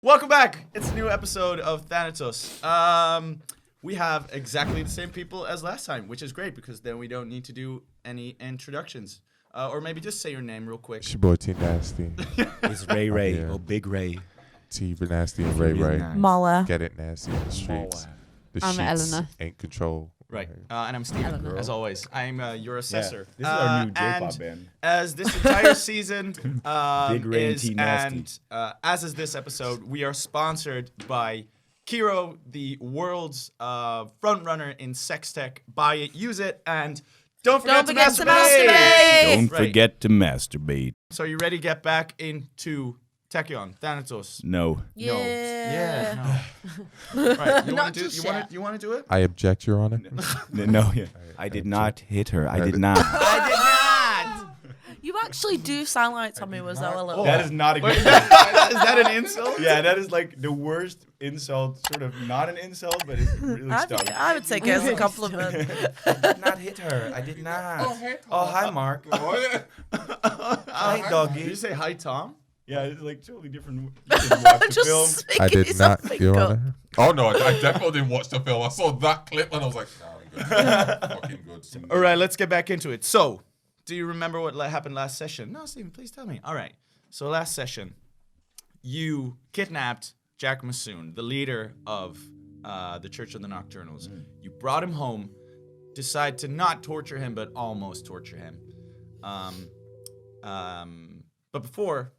Welcome back. It's a new episode of Thanatos. We have exactly the same people as last time, which is great because then we don't need to do any introductions. Or maybe just say your name real quick. It's your boy T Nasty. It's Ray, Yeah. or Big Ray. T Nasty and Ray. Mala. Get it nasty in the streets. The I'm sheets Eleanor. ain't control. Right. And I'm Steven, Eleanor. as always. I'm your assessor. This is our new and J-pop band. as this entire season Big Ray and is, T Nasty. and as is this episode, we are sponsored by Kiiroo, the world's front runner in sex tech. Buy it, use it, and don't forget to masturbate! Don't Right. forget to masturbate. So you ready to get back into Tachyon, Thanatos? No. Yeah. No. Yeah. No. Right. You Not want to do? just You want to do it? I object, Your Honor. No. Yeah. I did not hit her. I did not. I did not. You actually do sound like Tommy Wiseau a little. That is not a good. Is that an insult? Yeah, that is like the worst insult. Sort of not an insult, but it really stung. I would take it as a compliment. I did not hit her. I did not. Oh, hi, Mark. Hi, doggy. Did you say hi, Tom? Yeah, it's like totally different. You can watch the film. Just I did making not, something Your up. Honor. Oh no, I definitely didn't watch the film. I saw that clip and I was like, nah, I'm good. Fucking good. All right, let's get back into it. So, do you remember what happened last session? No, Steven, please tell me. All right. So last session, you kidnapped Jack Massoon, the leader of the Church of the Nocturnals. You brought him home, decide to not torture him, but almost torture him. But before,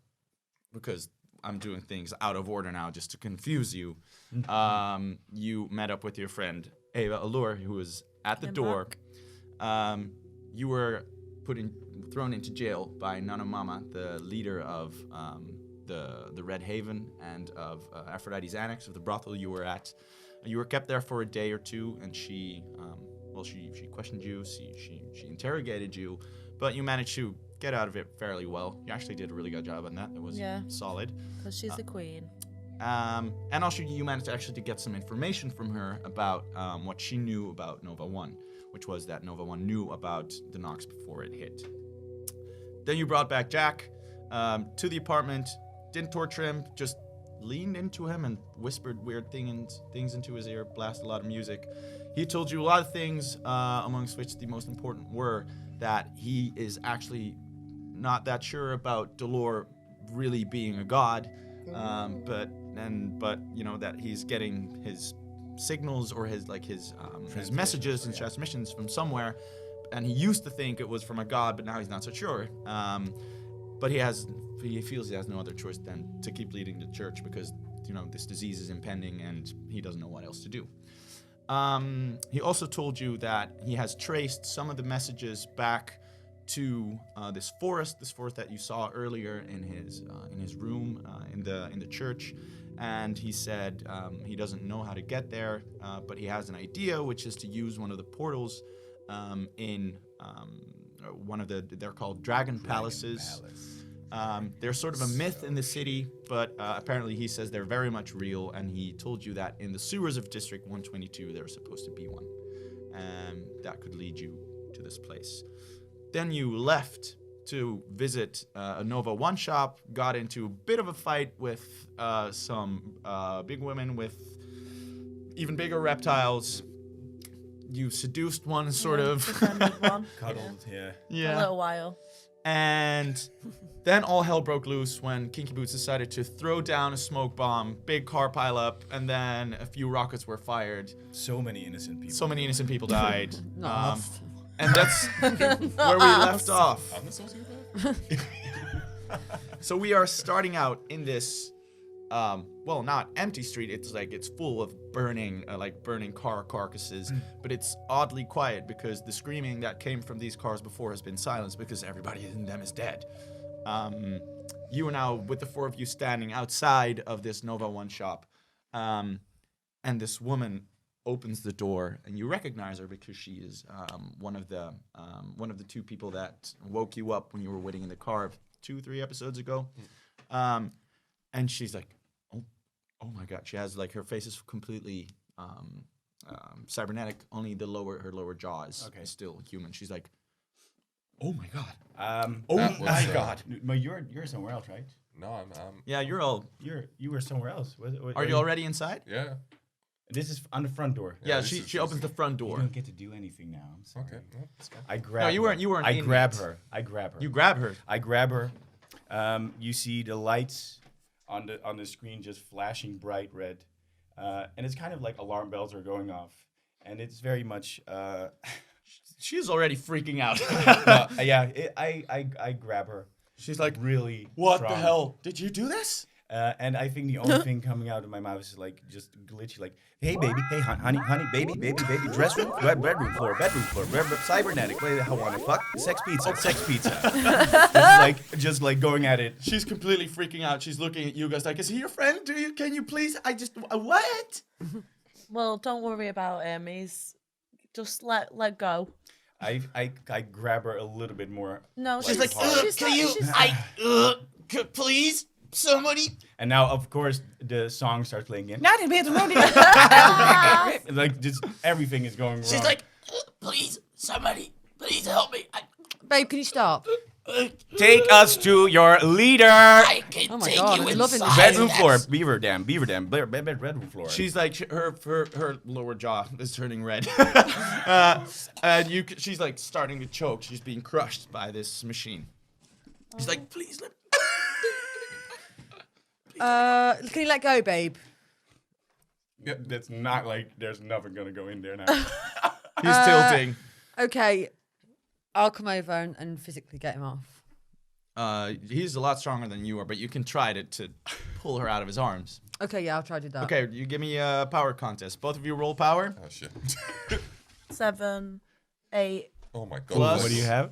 because I'm doing things out of order now just to confuse you, you met up with your friend, Eva Allure, who was at the door. You were thrown into jail by Nana Mama, the leader of the Red Haven and of Aphrodite's Annex, of the brothel you were at. You were kept there for a day or two, and she questioned you, she interrogated you, but you managed to get out of it fairly well. You actually did a really good job on that. It was solid. Because she's the queen. And also you managed to get some information from her about what she knew about Nova 1, which was that Nova 1 knew about the Nox before it hit. Then you brought back Jack to the apartment, didn't torture him, just leaned into him and whispered weird things into his ear, blasted a lot of music. He told you a lot of things, amongst which the most important were that he is actually not that sure about Dolor really being a god, but you know that he's getting his signals or his messages and transmissions from somewhere, and he used to think it was from a god, but now he's not so sure. But he feels he has no other choice than to keep leading the church because this disease is impending and he doesn't know what else to do. He also told you that he has traced some of the messages back to this forest that you saw earlier in his room in the church, and he said he doesn't know how to get there, but he has an idea, which is to use one of the portals in they're called Dragon Palaces. They're sort of a myth in the city, but apparently he says they're very much real, and he told you that in the sewers of District 122 there's supposed to be one, and that could lead you to this place. Then you left to visit a Nova 1 shop, got into a bit of a fight with some big women with even bigger reptiles. You seduced one, sort of. Defended one. Cuddled, yeah. A little while. And then all hell broke loose when Kinky Boots decided to throw down a smoke bomb, big car pile up, and then a few rockets were fired. So many innocent people. So many innocent people died. Not And that's where we left off. I'm the sociopath. So we are starting out in this, not empty street. It's full of burning car carcasses, but it's oddly quiet because the screaming that came from these cars before has been silenced because everybody in them is dead. You are now with the four of you standing outside of this Nova 1 shop, and this woman opens the door, and you recognize her because she is one of the two people that woke you up when you were waiting in the car 2-3 episodes ago. And she's like, oh my god, she has her face is completely cybernetic, only her lower jaw is still human. She's like, oh my god. Oh my god. But you're somewhere else, right? No, I'm. Yeah, you're all. You were somewhere else. Are you already inside? Yeah. This is on the front door. Yeah, this she is opens the front You door. don't get to do anything now. I'm sorry. Okay. No, that's fine. I grab. No, you weren't. You weren't. I in grab yet. her. I grab her. You grab her. I grab her. You see the lights on the screen just flashing bright red, and it's kind of like alarm bells are going off, and it's very much. She's already freaking out. I grab her. She's like, Really. "What strong. the hell? Did you do this?" And I think the only thing coming out of my mouth is like just glitchy, like, "Hey baby, hey honey, baby, dress room, bedroom floor, cybernetic. Wait, how want to fuck? Sex pizza. just like going at it. She's completely freaking out. She's looking at you guys like, "Is he your friend? Can you please? I just what?" Well, don't worry about him. He's just let go. I grab her a little bit more. No, Like She's like, hard. please, somebody. And now, of course, the song starts playing again. Like just everything is going wrong. She's like, please, somebody, please help me. Babe, can you stop? take us to your leader. I can Oh my God, I'm loving this. Bedroom floor, beaver dam, bedroom floor. She's like her lower jaw is turning red, and she's like starting to choke. She's being crushed by this machine. She's like, please let. Can you let go, babe? Yeah, that's not like there's nothing gonna go in there now. He's tilting. Okay, I'll come over and physically get him off. He's a lot stronger than you are, but you can try to pull her out of his arms. Okay, yeah, I'll try to do that. Okay, you give me a power contest. Both of you roll power. Oh shit. 7, 8. Oh my god. Plus- What do you have?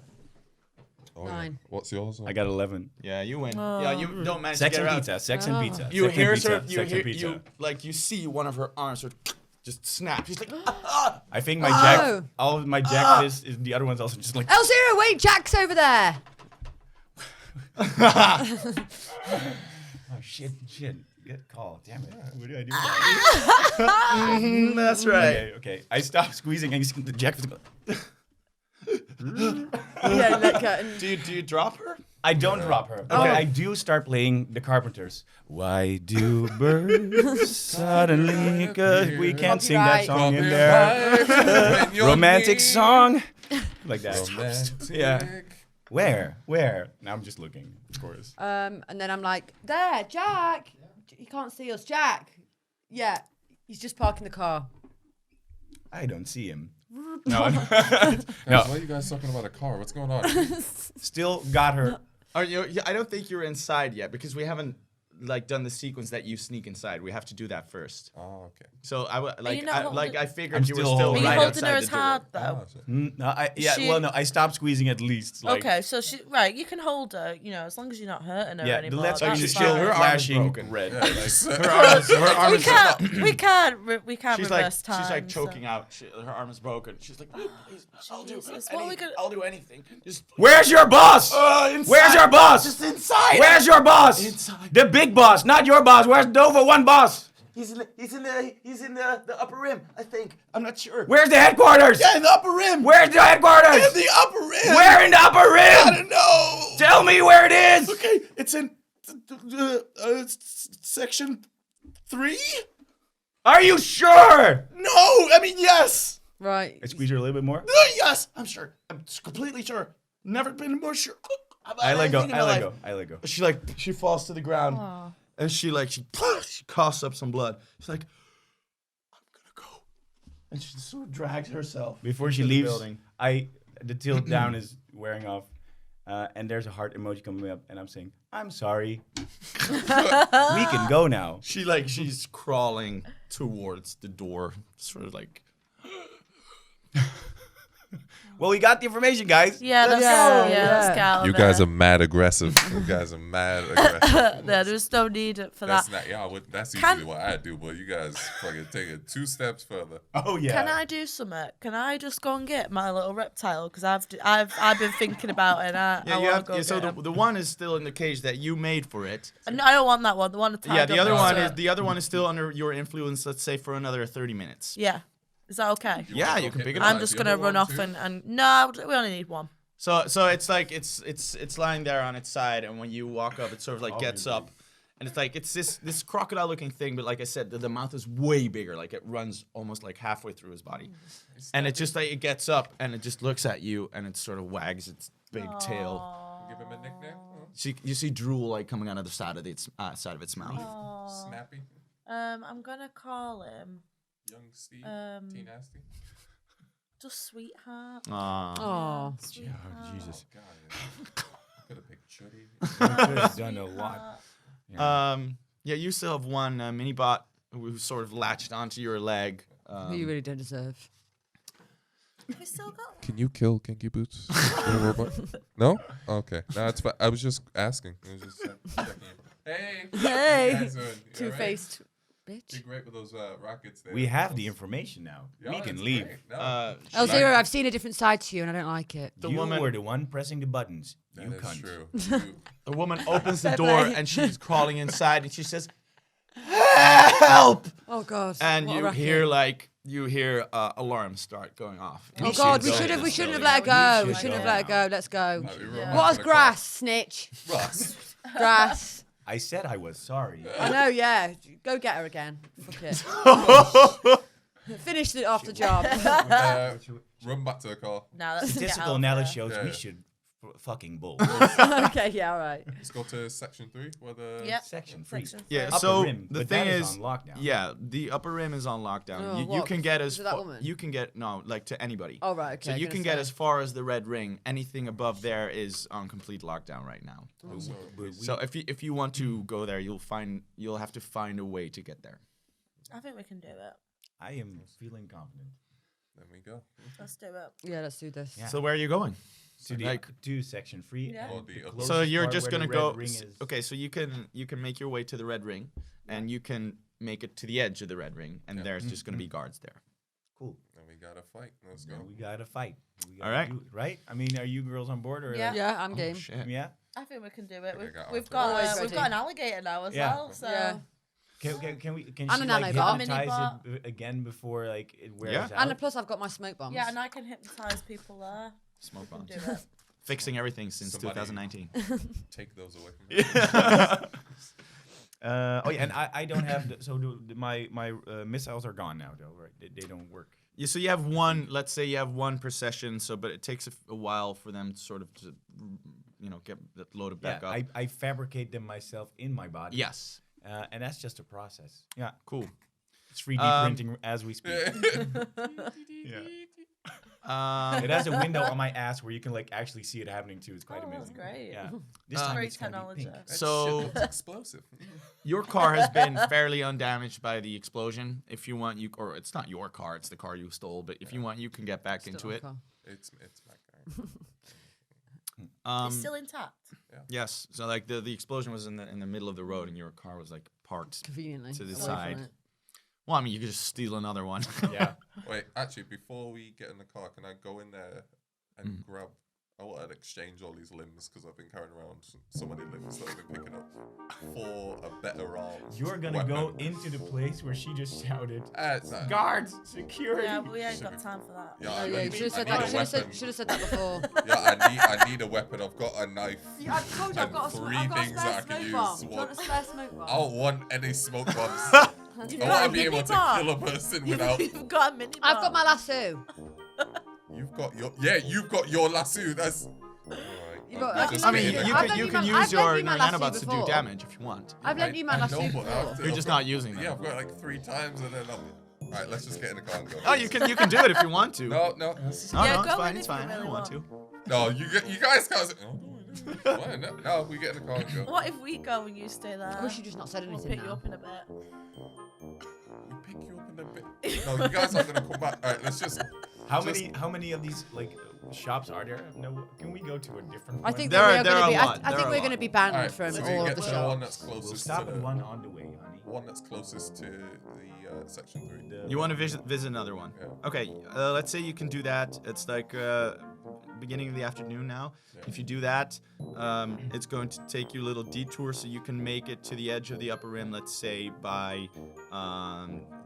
Oh, yeah. 9. What's yours? I got 11. Yeah, you win. Yeah, you don't manage Sex to and get her out. pizza. Sex and pizza. You sex hear and pizza, her. sex and pizza. You see one of her arms sort of just snap. She's like, I think my Oh. jack. All of my jack is the other one's also just like. Elzira, wait, Jack's over there. Oh shit! Good call. Damn it. What do I do? Now? that's right. Okay. I stopped squeezing and the jack was going. Yeah, let go. Do you drop her? I don't drop her. Okay, Oh. I do start playing the Carpenters. Why do birds suddenly? Cause we can't sing that song in there. Romantic song, like that. Romantic. Yeah. Where? Now I'm just looking, of course. And then I'm like, there, Jack. He can't see us, Jack. Yeah, he's just parking the car. I don't see him. Guys, No. why are you guys talking about a car? What's going on? Still got her. Are you? Yeah, I don't think you're inside yet because we haven't like done the sequence that you sneak inside. We have to do that first. Oh, okay. So I would you not holding- I figured I'm you were still still Are holding you right holding outside her the as door. hard though? No, She- I stopped squeezing at least. Like, Okay, so you can hold her, as long as you're not hurting her Yeah, the anymore. left that's arm is fine. still Her arm is flashing broken. red. Yeah, like, Her arm is we can't She's like reverse time. she's like so- choking out. Her arm is broken. She's like, please, I'll do Jesus, what are we gonna- I'll do anything. Just Where's your boss? inside. Where's your boss? Just inside. Where's your boss? Inside. The big boss, not your boss. Where's Nova One boss? He's in the upper rim. I think. I'm not sure. Where's the headquarters? Yeah, in the upper rim. Where's the headquarters? In the upper rim. Where in the upper I rim? don't know. Tell me where it is. Okay, it's in section 3. Are you sure? No, I mean yes. Right. I squeeze her a little bit more. Yes, I'm sure. I'm completely sure. Never been more sure. about I let go. anything in I my let life. go. I let go. She falls to the ground. Aw. And she coughs up some blood. She's like, I'm gonna go. And she sort of drags herself. Before she into the leaves, building. the tilt down is wearing off, and there's a heart emoji coming up, and I'm saying, "I'm sorry. We can go now." She's crawling towards the door, sort of like. Well, we got the information, guys. Yeah, let's Yeah, let's yeah. get out of you guys there. are mad aggressive. You guys are mad aggressive. Yeah, there's no need for That's that. not, yeah, that's Can- usually what I do, but you guys fucking take it 2 steps further. Oh yeah. Can I do something? Can I just go and get my little reptile? Because I've been thinking about it. And I Yeah, you want have. to go So get him. the one is still in the cage that you made for it. No, I don't want that one. The one tied Yeah, the up other next one to is it. still under your influence. Let's say for another 30 minutes. Yeah. Is that okay? Yeah, you can pick it I'm up. just The gonna other run one off too? and no, we only need one. So it's like it's lying there on its side, and when you walk up, it sort of like gets up, and it's like it's this crocodile-looking thing, but like I said, the mouth is way bigger. Like it runs almost like halfway through his body, and it just like it gets up and it just looks at you, and it sort of wags its big tail. Give him a nickname. You see drool like coming out of the side of its mouth. Snappy. I'm gonna call him Young Steve. T Nasty. just Sweetheart. Oh. Sweetheart. Jesus. God, yeah. Could have picked Chuddy. Could have done a lot. Yeah, you still have one mini bot who sort of latched onto your leg. Who you really don't deserve. We still got. Can you kill Kinky Boots? The robot? No? Okay. No, it's fine. I was just asking. I was just checking. Hey. Hey. You guys doing? You Two-faced alright? bitch. You're great with those rackets there. We have the information now. Yeah, We that's can leave. great. No, Oh, Zero, I've seen a different side to you and I don't like it. The you woman- were the one pressing the buttons. that You is cunt. true. You- The woman opens the Fair door play. and she's crawling inside and she says, "Help!" Oh God. And what a you racket. hear alarms start going off. Oh God, we shouldn't have let her go. We shouldn't have let her go. Let's go. No, you're Yeah. wrong. What was I'm gonna grass, snitch? call- Russ. Grass. I said I was sorry. I know, yeah. Go get her again. Fuck it. Finish it off the job. Run back to the car. No, let's get Statistical out analysis there. shows Yeah, we yeah. should fucking bull. Okay, yeah, all right. Let's go to section 3 where the Yep. Section 3. Section Yeah, three. Upper so rim, the but thing that is, on lockdown. yeah, the upper rim is on lockdown. Oh, you what? can get as To that far, woman? you can get no like to anybody. Oh right, okay. So you gonna can get say. as far as the red ring. Anything above there is on complete lockdown right now. So if you want to go there, you'll have to find a way to get there. I think we can do it. I am feeling confident. There we go. Let's do it. Yeah, let's do this. Yeah. So where are you going? To the to section 3. Yeah. Or the other- closest So you're part just where gonna the red go. ring is. Okay, so you can make your way to the red ring, and you can make it to the edge of the red ring, and there's just gonna be guards there. Cool. Then we gotta fight. Let's go. Now we gotta fight. We gotta All right. do it, right? I mean, are you girls on board or? Yeah. Yeah, I'm Oh, game. shit. Yeah. I think we can do it. I We've, got we've one. got Always we've ready. got an alligator now as Yeah. well. So Yeah. Can we? Can And she a like nanobot. hypnotize it again before like it wears Yeah. out? And plus, I've got my smoke bombs. yeah, and I can hypnotize people there. Smoke We can bombs. do it. Fixing everything since Somebody- 2019. Take those away from me. Oh yeah, and I don't have my missiles are gone now though, right? They don't work. Yeah, so you have one. Let's say you have one per session. So, but it takes a while for them to sort of to, get loaded back up. I fabricate them myself in my body. Yes. And that's just a process. Yeah, Cool. it's 3D printing as we speak. Yeah. It has a window on my ass where you can like actually see it happening too. It's quite Oh, amazing. that's great. Yeah. This time Great it's gonna be technology. pink. That So- shit looks explosive. Your car has been fairly undamaged by the explosion. If you want, or it's not your car; it's the car you stole. But if you want, you can get back Still into on it. car. It's my car. It's still intact. Yes. So like the explosion was in the middle of the road, and your car was like parked Conveniently. to the away from side. it. Well, I mean, you could just steal another one. Yeah. Wait, actually, before we get in the car, can I go in there and grab? I want to exchange all these limbs because I've been carrying around so many limbs that I've been picking up for a better arm. You're gonna go into the place where she just shouted, No. "Guards, security!" Yeah, but we ain't got time for that. Yeah, Oh I yeah, you need- should have I said need that. a weapon. Should have said that before. Yeah, I need a weapon. I've got a knife. Yeah, I told you I've And got a, three I've got a things spare that I can smoke bomb. use. Do you want a spare smoke bomb? I don't want any smoke bombs. You've I got want a to be able mini to bar. kill a person without. You've got a mini I've got bar. my lasso. You've got your lasso. That's. You got- Alright, I just I get mean, in the you car. I've can you lent can you use my- I've your lent you my lasso nanobots to do before. damage if you want. I've lent you my lasso I know, but before. You're just not using them. Yeah, I've got like 3 times and then I'm. Alright, let's just get in the car and go. Oh, you can do it if you want to. No. No, Yeah, it's go fine. in It's if you fine. I really don't want to. No, you guys can't. Say, oh, why? No, we get in the car and go. What if we go and you stay there? I wish you just not said We'll anything pick you now. up in a bit. We pick you up in a bit. No, you guys aren't gonna come back. Alright, let's just. How many of these like shops are there? No, can we go to a different one? I think There that are- we're there going are to be. a lot. I There think are a we're lot. going to be banned Alright, from so all we of get the to the one shops. that's closest We'll stop to at the one on the way, honey. one that's closest to the section 3. You want to visit another one? Yeah. Okay, let's say you can do that. It's like beginning of the afternoon now. Yeah. If you do that, it's going to take you a little detour, so you can make it to the edge of the upper rim. Let's say by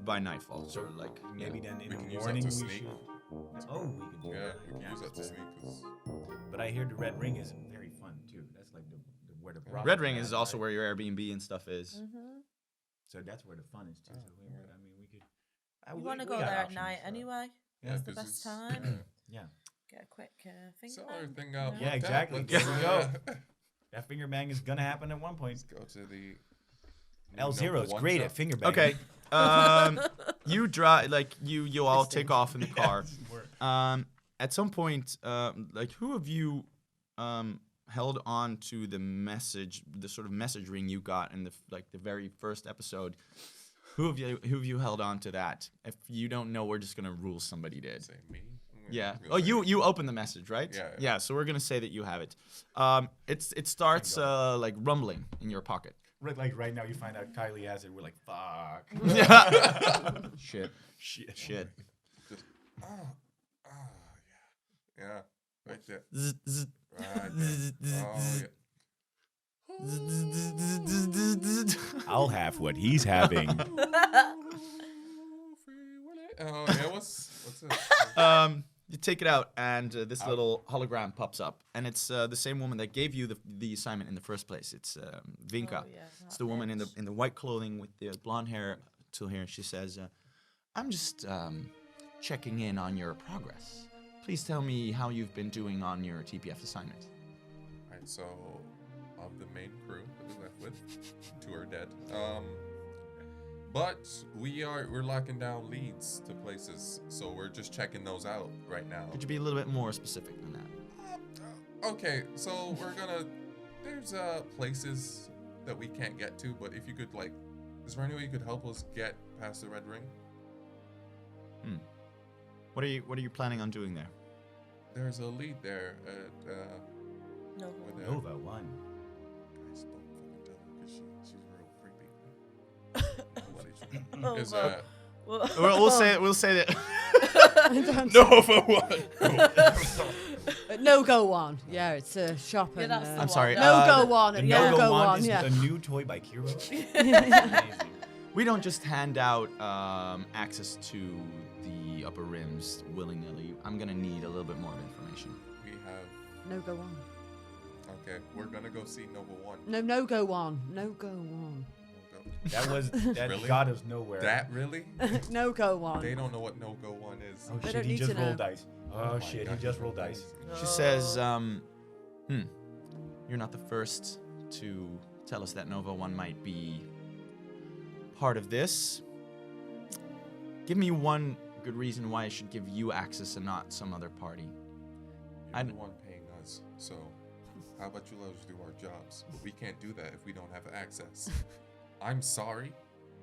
nightfall. So like Maybe then in We can the use that morning to we sneak. should. Oh, we can do Yeah, that. we can use that to sneak. 'Cause But I hear the red ring is very fun too. That's like where the profit Red Ring at, is also right? where your Airbnb and stuff is. So that's where the fun is too. So I mean, we could. You want to go there at night anyway? yeah, That's the 'cause best it's- time. Yeah. Get a quick thing. Sell bang, everything you out. know? Yeah, like that. exactly. Let's, There we go. That finger bang is gonna happen at one point. Go to the L0 is one great shop. at finger banging. Okay. You drive like you all take off in the car. At some point, like who of you held on to the message, the sort of message ring you got in the very first episode? Who of you held on to that? If you don't know, we're just gonna rule somebody did. Say me. Yeah. I'm Oh, gonna say you opened the message, right? Yeah. Yeah. So we're gonna say that you have it. It starts like rumbling in your pocket. Like right now, you find out Kylie has it. We're like, fuck. Shit. Shit. Just, yeah, right there. Zzz, zzz. Right there. I'll have what he's having. Oh yeah, what's it? You take it out, and this little hologram pops up, and it's the same woman that gave you the assignment in the first place. It's Vinka. Oh, yeah, It's the woman in bitch. the white clothing with the blonde hair till here. She says, "I'm just checking in on your progress. Please tell me how you've been doing on your TPF assignment." Alright, so of the main crew that we left with, 2 are dead. But we're locking down leads to places, so we're just checking those out right now. Could you be a little bit more specific than that? Okay, so there's places that we can't get to, but if you could is there any way you could help us get past the red ring? What are you planning on doing there? There's a lead there at No. with Nova one. Guys, don't fucking tell her, 'cause she's real creepy. What is she? Oh, Is well. We'll say that. No go on. Yeah, it's a shop. Yeah, and, that's the I'm sorry. no go on. The No No go One on. is Yeah. a new toy by Kiiroo. Amazing. We don't just hand out access to the upper rims willy-nilly. I'm gonna need a little bit more of information. We have. No go on. Okay, we're gonna go see Nova 1. No go on. No go on. That Really? got us nowhere. That really? No go on. They don't know what No Go 1 is. Oh They shit, don't he need just to know. rolled dice. Oh my shit, God, he just rolled dice. She says, you're not the first to tell us that Nova 1 might be part of this. Give me one good reason why I should give you access and not some other party. You're the one paying us, so how about you let us do our jobs? But we can't do that if we don't have access. I'm sorry,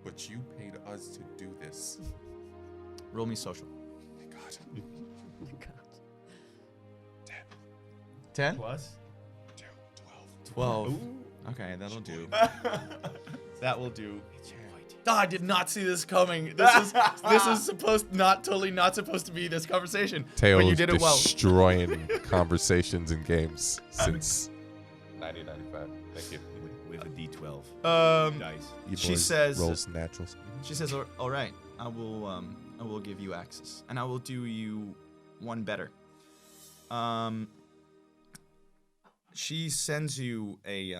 but you paid us to do this. Roll me social. Oh my God. Oh my God. 10? Plus. 12. Okay, that'll do. That will do. Oh, I did not see this coming. This is not supposed to be this conversation. Teo but you did it well. destroying conversations and games since 1995. Thank you. With a D12. Dice. You She boys says- rolls naturals. She says, "All right, I will give you access, and I will do you one better." She sends you a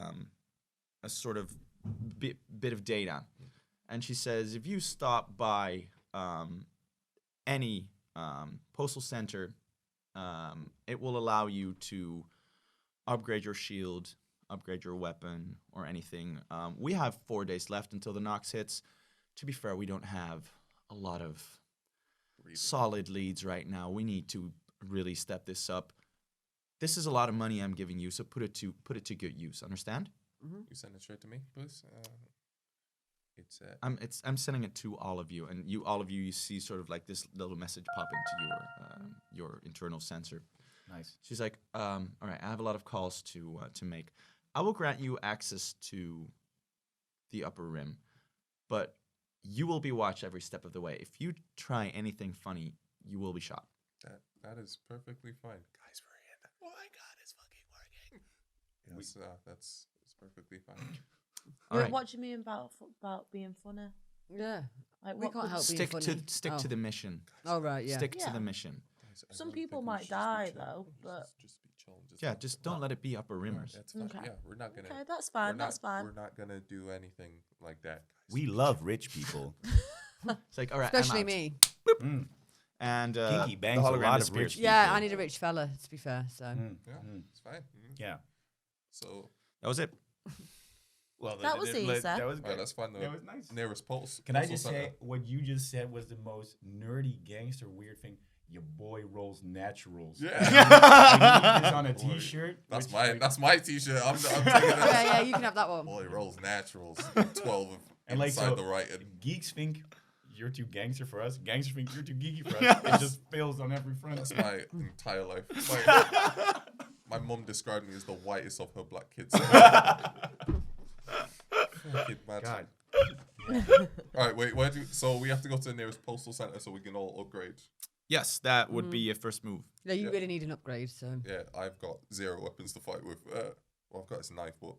sort of bit of data, and she says, if you stop by any postal center, it will allow you to upgrade your shield, upgrade your weapon, or anything. We have 4 days left until the Nox hits. To be fair, we don't have a lot of solid leads right now. We need to really step this up. This is a lot of money I'm giving you, so put it to good use. Understand? You send it straight to me, please. It's I'm sending it to all of you, and all of you see sort of like this little message pop into your internal sensor. Nice. She's like, all right, I have a lot of calls to make. I will grant you access to the upper rim, but you will be watched every step of the way. If you try anything funny, you will be shot. that is perfectly fine. Guys, we're in. Oh my God, it's fucking working. Yes, that's perfectly fine. All right. What do you mean about being funny? Yeah. Like, We what can't would- help being Stick funny. to the mission. Oh right, yeah. Stick to Yeah. the mission. Guys, Some everyone people think we might should just be die, chill. though, Just- but- just be chill and Yeah, like, just don't let it be upper rimmers. That's fine. Okay. Yeah, we're not gonna. Okay, that's we're fine. not, That's fine. We're not gonna do anything like that. Guys. We love rich people. It's like, all right, Especially I'm out. me. Mm. And Kinky the bangs a hologram lot of disappears. rich Yeah, people. I need a rich fella, to be fair. So Mm. Yeah, Mm. it's fine. Yeah. So, That was it. Well, That was easy. That was alright, good. let's find the That was nice. nearest pulse. Can I postal just center. say what you just said was the most nerdy gangster weird thing? Your boy rolls naturals. Yeah. I need this on a Boy, T-shirt. That's which, my like- that's my T-shirt. I'm taking yeah, that. yeah, you can have that one. Boy rolls naturals. 12 And like inside so, the right. geeks think you're too gangster for us. Gangsters think you're too geeky for us. It just fails on every front. That's my entire life. My mum described me as the whitest of her black kids. Fucking mad. God. All right, wait. So we have to go to the nearest postal center so we can all upgrade. Yes, that would be a first move. Yeah, you Yeah. really need an upgrade. So Yeah, I've got 0 weapons to fight with. Well, I've got this knife, but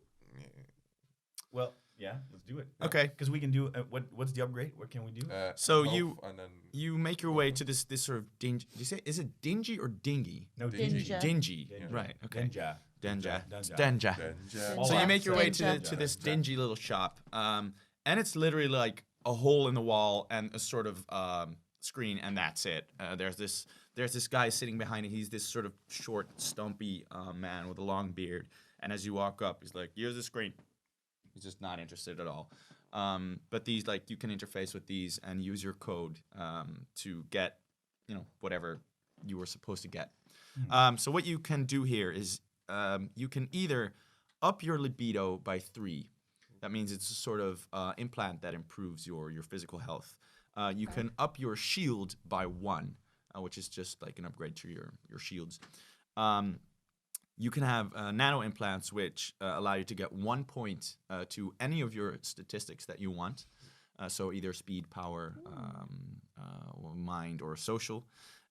Well, yeah, let's do it. Okay. Because we can do what's the upgrade? What can we do? So health you- and then You make your way to this sort of dingy. Do you say is it dingy or dingy? No, Dingy. Dinja. Dingy. Dingy. Right. Okay. Denja. Denja. Denja. It's Denja. Denja. So you make your way Denja. to this Denja. dingy little shop, and it's literally like a hole in the wall and a sort of screen, and that's it. There's this guy sitting behind it. He's this sort of short, stumpy man with a long beard. And as you walk up, he's like, "Here's the screen." He's just not interested at all. But these, like, you can interface with these and use your code to get, whatever you were supposed to get. So what you can do here is you can either up your libido by 3. That means it's a sort of implant that improves your physical health. You can up your shield by 1, which is just like an upgrade to your shields. You can have nano implants, which allow you to get 1 point to any of your statistics that you want. So either speed, power, or mind, or social.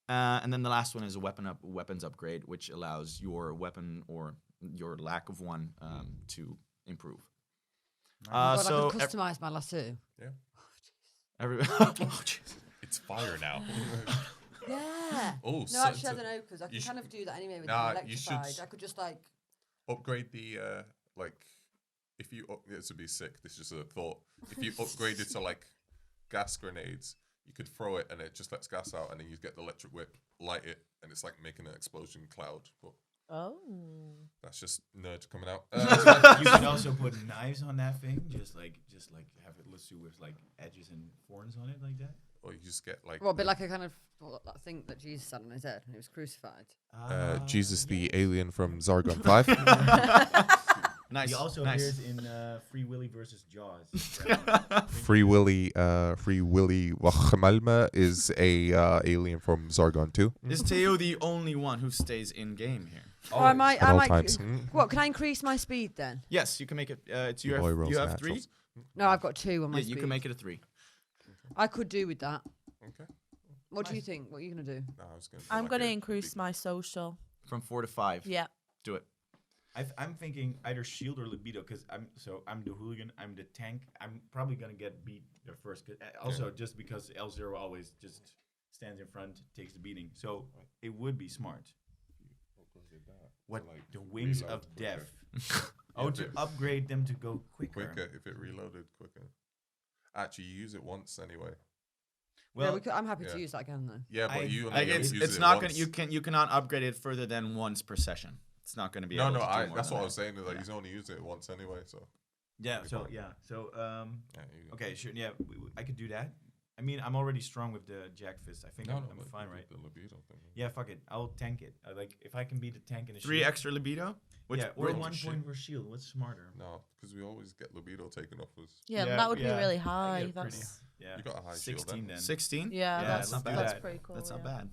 And then the last one is a weapons upgrade, which allows your weapon or your lack of one to improve. God, So I could customize my lasso. oh, jeez. It's fire now. Yeah. Oh, No, so- actually, I so don't know because I can you kind of do that anyway with Nah, the you should electrified. I could just like. upgrade the like if you this would be sick. This is just a thought. If you upgraded to like gas grenades, you could throw it and it just lets gas out, and then you get the electric whip, light it, and it's like making an explosion cloud. But Oh. that's just nerd coming out. You can also put knives on that thing, just like have it lasso with like edges and thorns on it like that. Or you just get like Well, a bit like a kind of that thing that Jesus had on his head when he was crucified. Jesus the alien from Zargon 5. Nice. He also nice. appears in Free Willy versus Jaws. Free Willy Wachamalma is a alien from Zargon 2. Is Theo the only one who stays in game here? Oh, I might. At I all might. times. What can I increase my speed then? Yes, you can make it. It's you Boy have, rolls you have 3. naturals. No, I've got 2 on my Yeah, speed. you can make it a 3. I could do with that. Okay. What do you think? What are you gonna do? No, I was gonna I'm like gonna a increase big- my social. From 4 to 5. Yeah. Do it. I'm thinking either shield or libido because I'm the hooligan, I'm the tank. I'm probably gonna get beat the first. Also, just because L0 always just stands in front, takes the beating, so it would be smart. What Like, the wings reload of quicker. death? Oh, Yeah, to but- upgrade them to go quicker. quicker if it reloaded quicker. Actually, you use it once anyway. Well, I'm happy yeah. to use that again though. Yeah, but I- you Like, only use It's it not once. gonna. You cannot upgrade it further than once per session. It's not gonna be. No, able no, to do more that's than what I that. was saying. Is like you only use it once anyway. So yeah. So fine. yeah, you, okay, sure. Yeah, I could do that. I mean, I'm already strong with the jack fist. I think No, I'm but fine, you right? did the libido thing. Yeah, fuck it. I'll tank it. Like if I can beat the tank in a 3 shield. extra libido. Which, Yeah, or which- 1 shit. point per shield. What's smarter? No, because we always get libido taken off us. Yeah, Yeah, that would yeah, be really I high. get pretty- That's Yeah, You got a high shield 16 then. 16. yeah, Yeah, that's let's do that's that. pretty cool. That's not yeah. bad.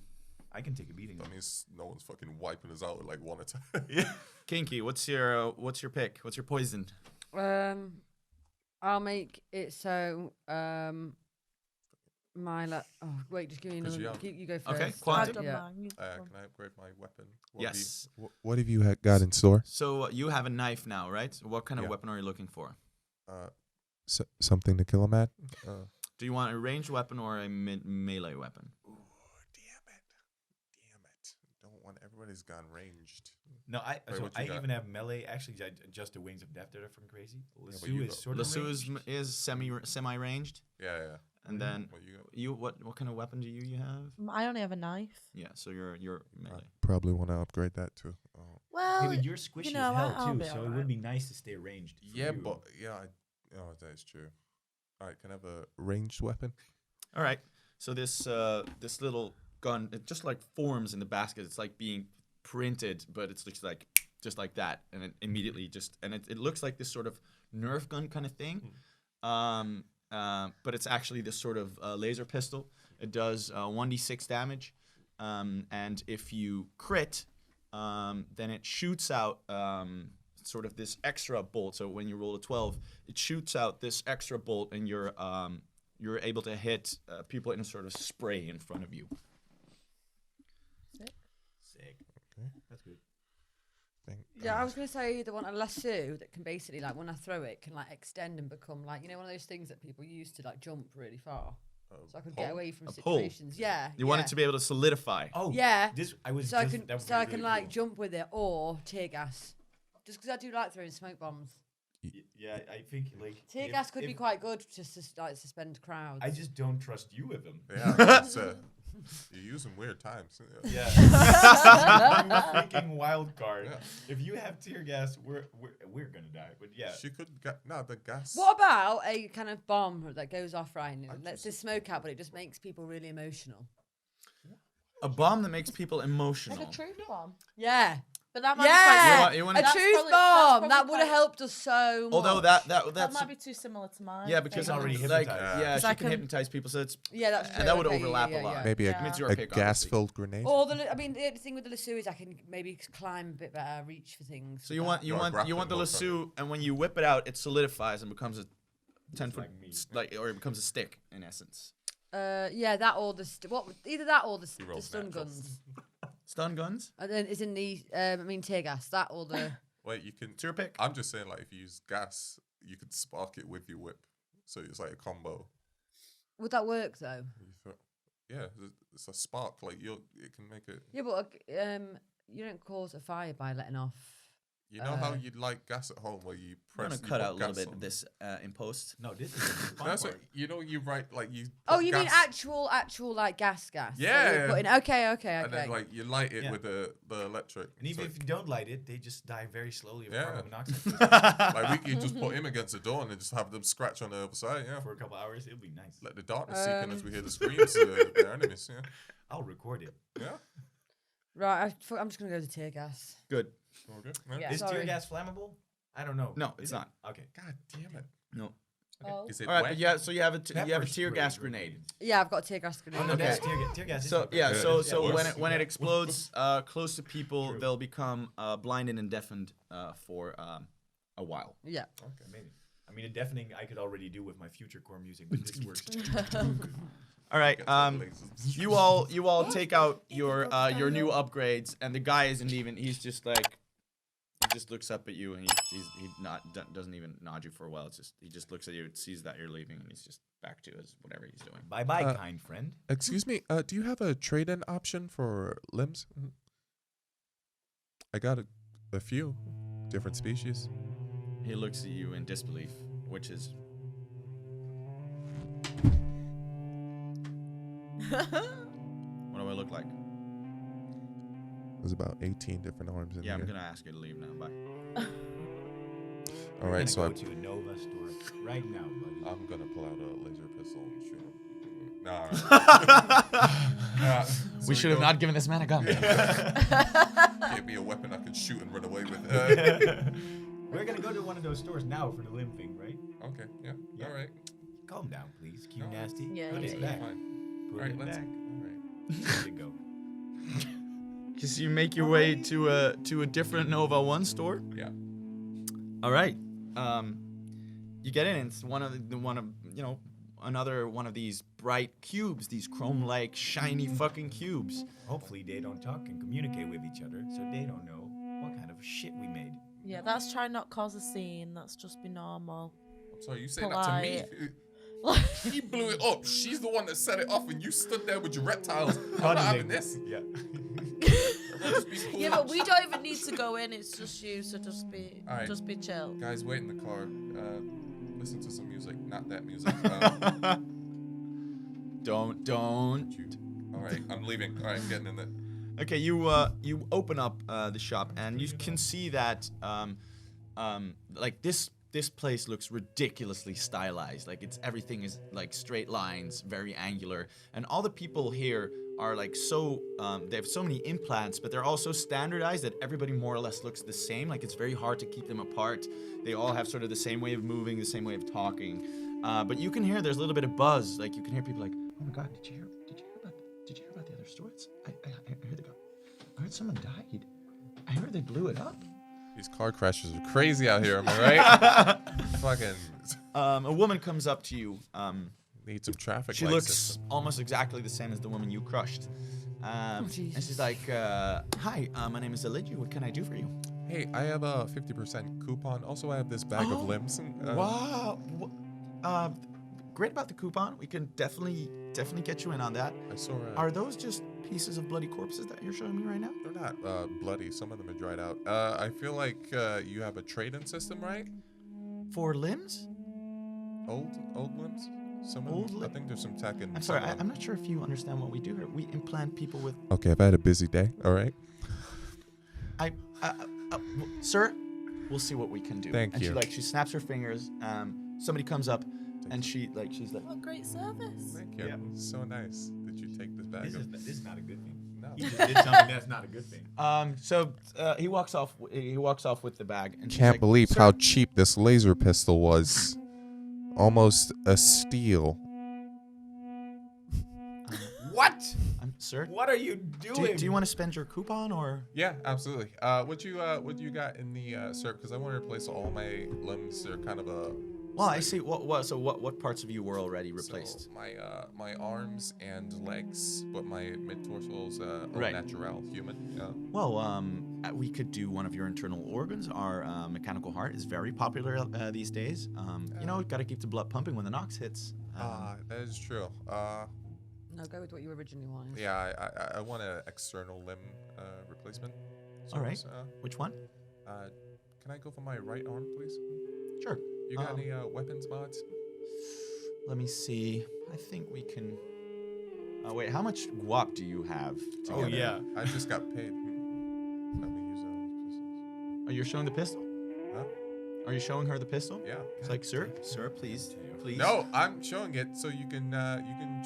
I can take a beating. That means no one's fucking wiping us out with like 1 attack. Yeah. Kinky, what's your pick? What's your poison? I'll make it so oh wait, just give me 'Cause another. you You go first. Okay, I've quantum. done Yeah. mine. Can I upgrade my weapon? Yes. What have you got in store? So you have a knife now, right? What kind of Yeah. weapon are you looking for? Something to kill him at? Do you want a ranged weapon or a melee weapon? Damn Everybody's gone ranged. No, Wait, what you I got? even have melee. Actually, I just the wings of death that are fucking crazy. but Lasso you is got- sort of Lasso ranged. is semi ranged, Yeah. and then What you got? you what kind of weapon do you have? I only have a knife. Yeah, so you're melee. Probably want to upgrade that too. Oh. Well, Hey, but you're squishy know, as hell I'll too, be so it alright. would be nice to stay ranged. for Yeah, you. but oh, that is true. All right, can I have a ranged weapon? All right. So this this little gun, it just like forms in the basket. It's like being printed, but it's just like that, and it immediately it looks like this sort of Nerf gun kind of thing. But it's actually this sort of laser pistol. It does 1d6 damage, and if you crit, then it shoots out sort of this extra bolt. So when you roll a 12, it shoots out this extra bolt, and you're able to hit people in a sort of spray in front of you. Sick. Okay. That's good. Yeah, I was gonna say the one a lasso that can basically like when I throw it can like extend and become like one of those things that people use to like jump really far. So I could get away from A pole. situations. Yeah. You want it to be able to solidify. Oh Yeah. This I was. So I just, can that would so be I can really like cool. jump with it or tear gas. Just because I do like throwing smoke bombs. Yeah, I think like Tear gas could be quite good to like suspend crowds. I just don't trust you with them. Yeah, you use them weird times. Yeah. You're freaking wild card. Yeah. If you have tear gas, we're gonna die. But yeah. She could get the gas. What about a kind of bomb that goes off right and I it lets the just- smoke out, but it just makes people really emotional? A bomb that makes people emotional. Like a truth bomb. Yeah. But that might Yeah. You want A That's truth bomb. That probably would have quite- helped us so much. Although be quite, that's that might be too similar to mine. yeah, because It's already like hypnotized. yeah, Because she I can can- hypnotize people, so it's Yeah, that's true. and that would Okay, overlap yeah, a lot. yeah. Maybe Yeah. Means you're a pick, obviously. gas-filled grenade. Or I mean, the thing with the lasso is I can maybe climb a bit better, reach for things. So you want Or a the grappling lasso, and when you whip it out, it solidifies and becomes a 10-foot like me. or it becomes a stick in essence. Yeah, that or the either that or the rolls stun naturals. guns. Stun guns. And then is in the I mean tear gas. That or the Wait, you can. It's your pick. I'm just saying, like, if you use gas, you could spark it with your whip, so it's like a combo. would that work though? You throw, yeah, it's a spark. Like it can make it. Yeah, but you don't cause a fire by letting off. You know how you light gas at home where you I'm press. gonna cut you out a put little gas bit on. of this in post. No, this is the fun That's part. what you know. You write like you. Oh, put you mean gas, actual like gas? that Yeah, you're yeah. putting- Okay. And then like you light it Yeah. with the electric. And even so if you don't light it, they just die very slowly of Yeah. carbon monoxide. like we could just put him against the door and then just have them scratch on the other side. Yeah. For a couple hours, it'll be nice. Let the darkness seep in as we hear the screams of their enemies. Yeah. I'll record it. Yeah. Right, I'm just gonna go to tear gas. Good. Okay. Yeah. Yeah. Is tear Sorry. gas flammable? I don't know. No, Is it's it? not. Okay. God damn it. No. Oh. Is it All right, wet? but yeah. So you have a Pepper you have a tear spray gas would grenade. be- Yeah, I've got a tear gas grenade. Oh no, Okay. that's tear gas. is So not yeah, pepper. so Yeah, when worse. it explodes close to people, True. they'll become blinded and deafened for a while. Yeah. Okay, maybe. I mean, a deafening I could already do with my future core music, but this works. All right. Get some lasers. You all take out your new upgrades, and the guy isn't even. He's just like, he just looks up at you, and doesn't even nod you for a while. It's just he just looks at you, sees that you're leaving, and he's just back to his whatever he's doing. Bye bye, kind friend. Excuse me. Do you have a trade-in option for limbs? I got a few different species. He looks at you in disbelief, which is. What do I look like? There's about 18 different arms in Yeah, here. I'm gonna ask you to leave now. Bye. All right, so go to a Nova store right now, buddy. I'm gonna pull out a laser pistol and shoot him. Nah. We should have not given this man a gun. Give me a weapon I can shoot and run away with. We're gonna go to one of those stores now for the limb thing, right? Okay, yeah. Yeah. All right. Calm down, please. Q No. nasty. Yeah, Put yeah, it yeah. back. Fine. Put All right, it let's. back. All right. There you go. Because you make your way to a different Nova 1 store. Yeah. All right. You get in. And it's another one of these bright cubes, these chrome-like, shiny fucking cubes. Hopefully they don't talk and communicate with each other, so they don't know what kind of shit we made. Yeah, that's try not cause a scene. That's just be normal. I'm sorry, you saying that to me? Polite. He blew it up. She's the one that set it off, and you stood there with your reptiles. I'm not Cuddling. having this. Yeah. Yeah, but we don't even need to go in. It's just you, so All right. just be chill. Guys, wait in the car. Listen to some music, not that music. Don't. All right, I'm leaving. All right, I'm getting in there. Okay, you open up the shop and you can see that like this place looks ridiculously stylized. Like everything is like straight lines, very angular, and all the people here are like so they have so many implants, but they're all so standardized that everybody more or less looks the same. Like it's very hard to keep them apart. They all have sort of the same way of moving, the same way of talking. But you can hear there's a little bit of buzz. Like you can hear people like, "Oh my God, did you hear about the other stores? I heard someone died. I heard they blew it up." These car crashes are crazy out here, am I right? Fucking A woman comes up to you. need some traffic She light looks system. almost exactly the same as the woman you crushed. And she's like, "Hi, my name is Elijah. What can I do for you?" Hey, I have a 50% coupon. Also, I have this bag of limbs. Wow. Great about the coupon. We can definitely get you in on that. I saw. Are those just pieces of bloody corpses that you're showing me right now? They're not bloody. Some of them are dried out. I feel like you have a trade-in system, right? For limbs? Old limbs. I think there's some tech in. I'm sorry. I'm not sure if you understand what we do here. We implant people with. Okay, I've had a busy day. All right. Sir, we'll see what we can do. Thank and you. She snaps her fingers. Somebody comes up, and she's like, What great service. Thank you. Yeah. So nice that you take this bag of. This is not a good thing. No. You just did something that's not a good thing. So he walks off. He walks off with the bag, and she's Can't like, believe "Sir, how cheap this laser pistol was. Almost a steal. What? Sir, What are you doing? do you want to spend your coupon or? Yeah, absolutely. What you got in the syrup? Because I want to replace all my limbs. They're kind of a. Well, I see. What parts of you were already replaced? So my arms and legs, but my mid torso's Right. natural human. Well, we could do one of your internal organs. Our mechanical heart is very popular these days. Got to keep the blood pumping when the Nox hits. That is true. No, go with what you originally wanted. Yeah, I want an external limb replacement. All right. So, Which one? can I go for my right arm, please? Sure. You got any weapons mods? Let me see. I think we can. Wait, how much guap do you have? Oh together? yeah. I just got paid. Let me use those pistols. Are you showing the pistol? Huh? Are you showing her the pistol? Yeah. It's like, sir, please. No, I'm showing it so you can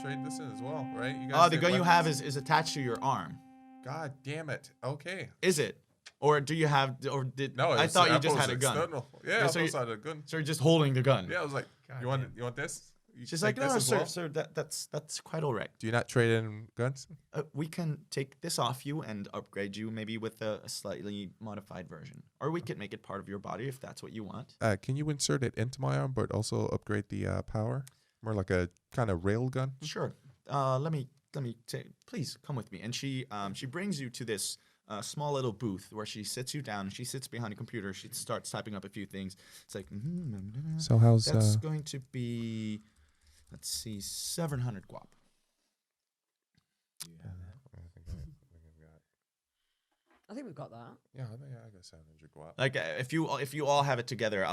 trade this in as well, right? You Oh, the get gun you have weapons. is attached to your arm. God damn it. Okay. Is it? Or do you have? Or did? No, I thought you just was had a gun. external. Yeah, Yeah, I so also had a gun. So you're just holding the gun. Yeah, I was like, you want this? You She's take like, no, this as sir, well? sir, that's quite all right. Do you not trade in guns? We can take this off you and upgrade you maybe with a slightly modified version, or we could make it part of your body if that's what you want. Can you insert it into my arm, but also upgrade the power? More like a kind of rail gun. Sure. Let me take. Please come with me. And she brings you to this small little booth where she sits you down. She sits behind a computer. She starts typing up a few things. It's like, So how's that's going to be, let's see, 700 guap. I think we've got that. Yeah, I think I got 700 guap. Like if you all have it together,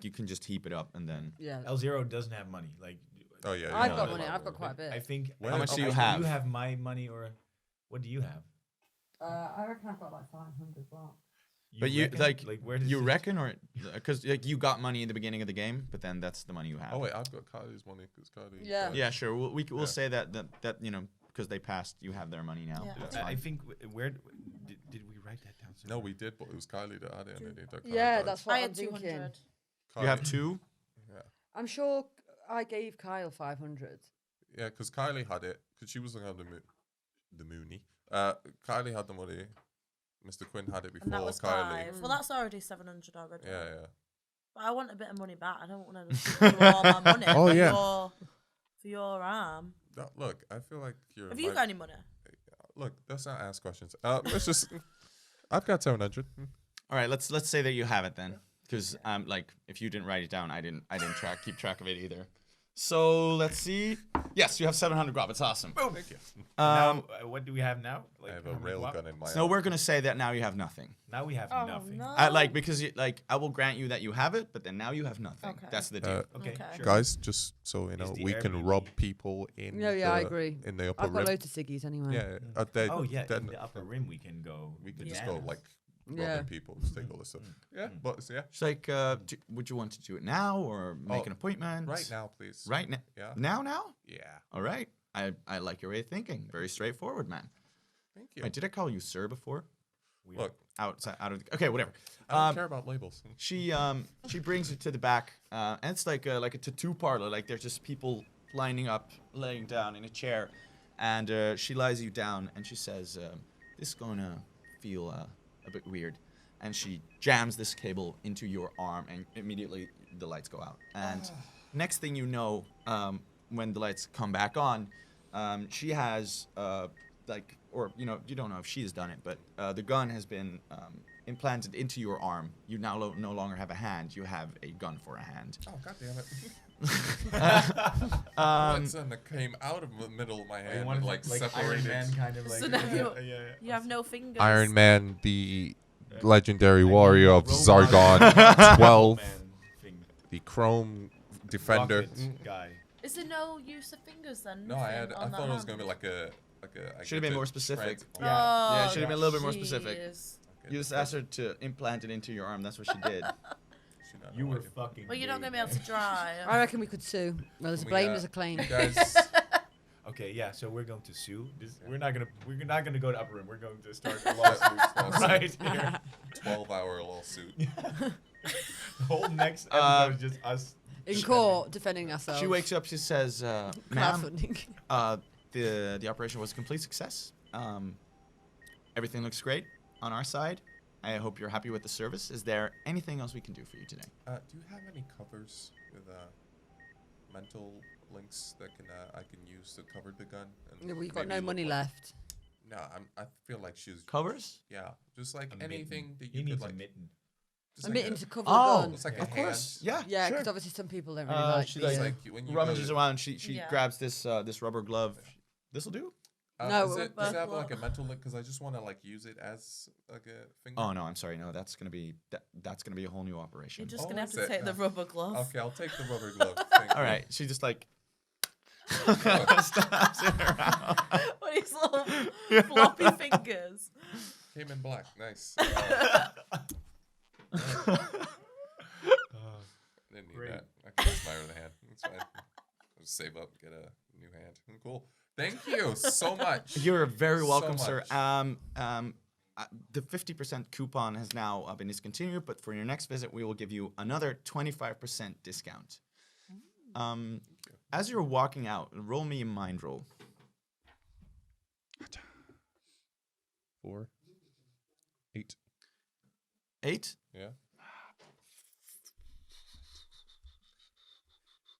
you can just heap it up and then. Yeah. L0 doesn't have money. Like, Oh yeah. I've yeah, got yeah. money. I've got quite a bit. I think. How much do you Do have? you have my money or what do you have? I reckon I've got like 500 bucks. But you reckon? where does you reckon or because you got money in the beginning of the game, but then that's the money you have. Oh wait, I've got Kylie's money because Kylie. Yeah. Yeah, sure. We'll Yeah. say that because they passed, you have their money now. Yeah. That's I fine. think where did we write that down? No, we did, but it was Kylie that had it. And it that Kylie Yeah, got it. that's what I I'm had thinking. 200. You have Kylie- two. Yeah, I'm sure I gave Kyle 500. yeah, because Kylie had it because she was looking at the Mooney. Kylie had the money. Mr. Quinn had it before And that was Kylie. 5. Well, that's already 700 already. Yeah, yeah. But I want a bit of money back. I don't want to just give you all my money Oh, for, yeah. for your arm. No, look, I feel like you're. Have you got any money? Look, let's not ask questions. Let's just. I've got 700. All right, let's say that you have it then, because like if you didn't write it down, I didn't keep track of it either. So let's see. Yes, you have 700 grub. It's awesome. Thank you. Now, what do we have now? I have how a many rail guap? gun in my So arm. we're gonna say that now you have nothing. Now we have Oh nothing. no. Because I will grant you that you have it, but then now you have nothing. Okay. That's the deal. Okay, Okay. sure. Guys, just so you know, the we can Airbnb. rob people in I agree. in the upper I've got rim. loads of ciggies anyway. Yeah, Oh yeah, then in the upper rim we can go. we could just go bananas. like Yeah. robbing people, just take all this stuff. Yeah, but yeah, It's like, would you want to do it now or make Oh, an appointment? right now, please. Right now. Yeah. Now? Yeah. All right. I like your way of thinking. Very straightforward, man. Thank you. Wait, did I call you sir before? Look, Out of the, okay, whatever. I don't care about labels. She brings you to the back, and it's like a tattoo parlor. Like there's just people lining up, laying down in a chair, and she lies you down, and she says, "This is gonna feel a bit weird," and she jams this cable into your arm, and immediately the lights go out. And next thing you know, when the lights come back on, she has you don't know if she has done it, but the gun has been implanted into your arm. You now no longer have a hand. You have a gun for a hand. Oh god damn it! One that came out of the middle of my You hand want and it like Iron separated. Man kind of like. So now yeah. You have no fingers. Iron Man, the legendary warrior of Robot. Zargon, 12, Man thing. the Chrome Defender. Rocket guy. Is there no use of fingers then? No, I Nothing on thought that it was gonna be hand? like a. I Should've get been to more specific. transport- Yeah. Yeah, it should have been a little bit more specific. Jeez. You just asked her to implant it into your arm. That's what she did. Should not You know were what fucking. Well, you're not big, gonna be able to drive. I reckon we could sue. Well, there's a We, blame, there's a claim. you guys, Okay, yeah. So we're going to sue. We're not gonna go to upper room. We're going to start a lawsuit right here. 12-hour lawsuit. The whole next episode is just us. In court, defending ourselves. She wakes up. She says, "Ma'am, Crowdfunding. the operation was a complete success. Everything looks great on our side. I hope you're happy with the service. Is there anything else we can do for you today?" Do you have any covers with mental links that I can use to cover the gun? And Yeah, we've got maybe no look money like- left. No, I feel like she's Covers? yeah, just like A anything mitten. that He you could needs like. a mitten. Just A like mitten to cover Oh, the gun. It's like Yeah. a Of course. hand. Yeah. Yeah, sure. because obviously some people don't really like she the, like It's like when you rummages go to, around. She Yeah. grabs this rubber glove. This'll do. No, does it but- have like a mental link? Because I just want to like use it as like a finger. Oh no, I'm sorry. No, that's gonna be a whole new operation. You're just Oh, gonna have is to it? take the rubber glove. Okay, I'll take the rubber glove. Thank All you. right. She just like stabs it around. With his little floppy fingers. Came in black. Nice. Didn't need Great. that. I can just buy her the hand. It's fine. I'll just save up, get a new hand. Cool. Thank you so much. You're very So welcome, sir. much. The 50% coupon has now been discontinued, but for your next visit, we will give you another 25% discount. As you're walking out, roll me a mind roll. 4, 8. 8? Yeah.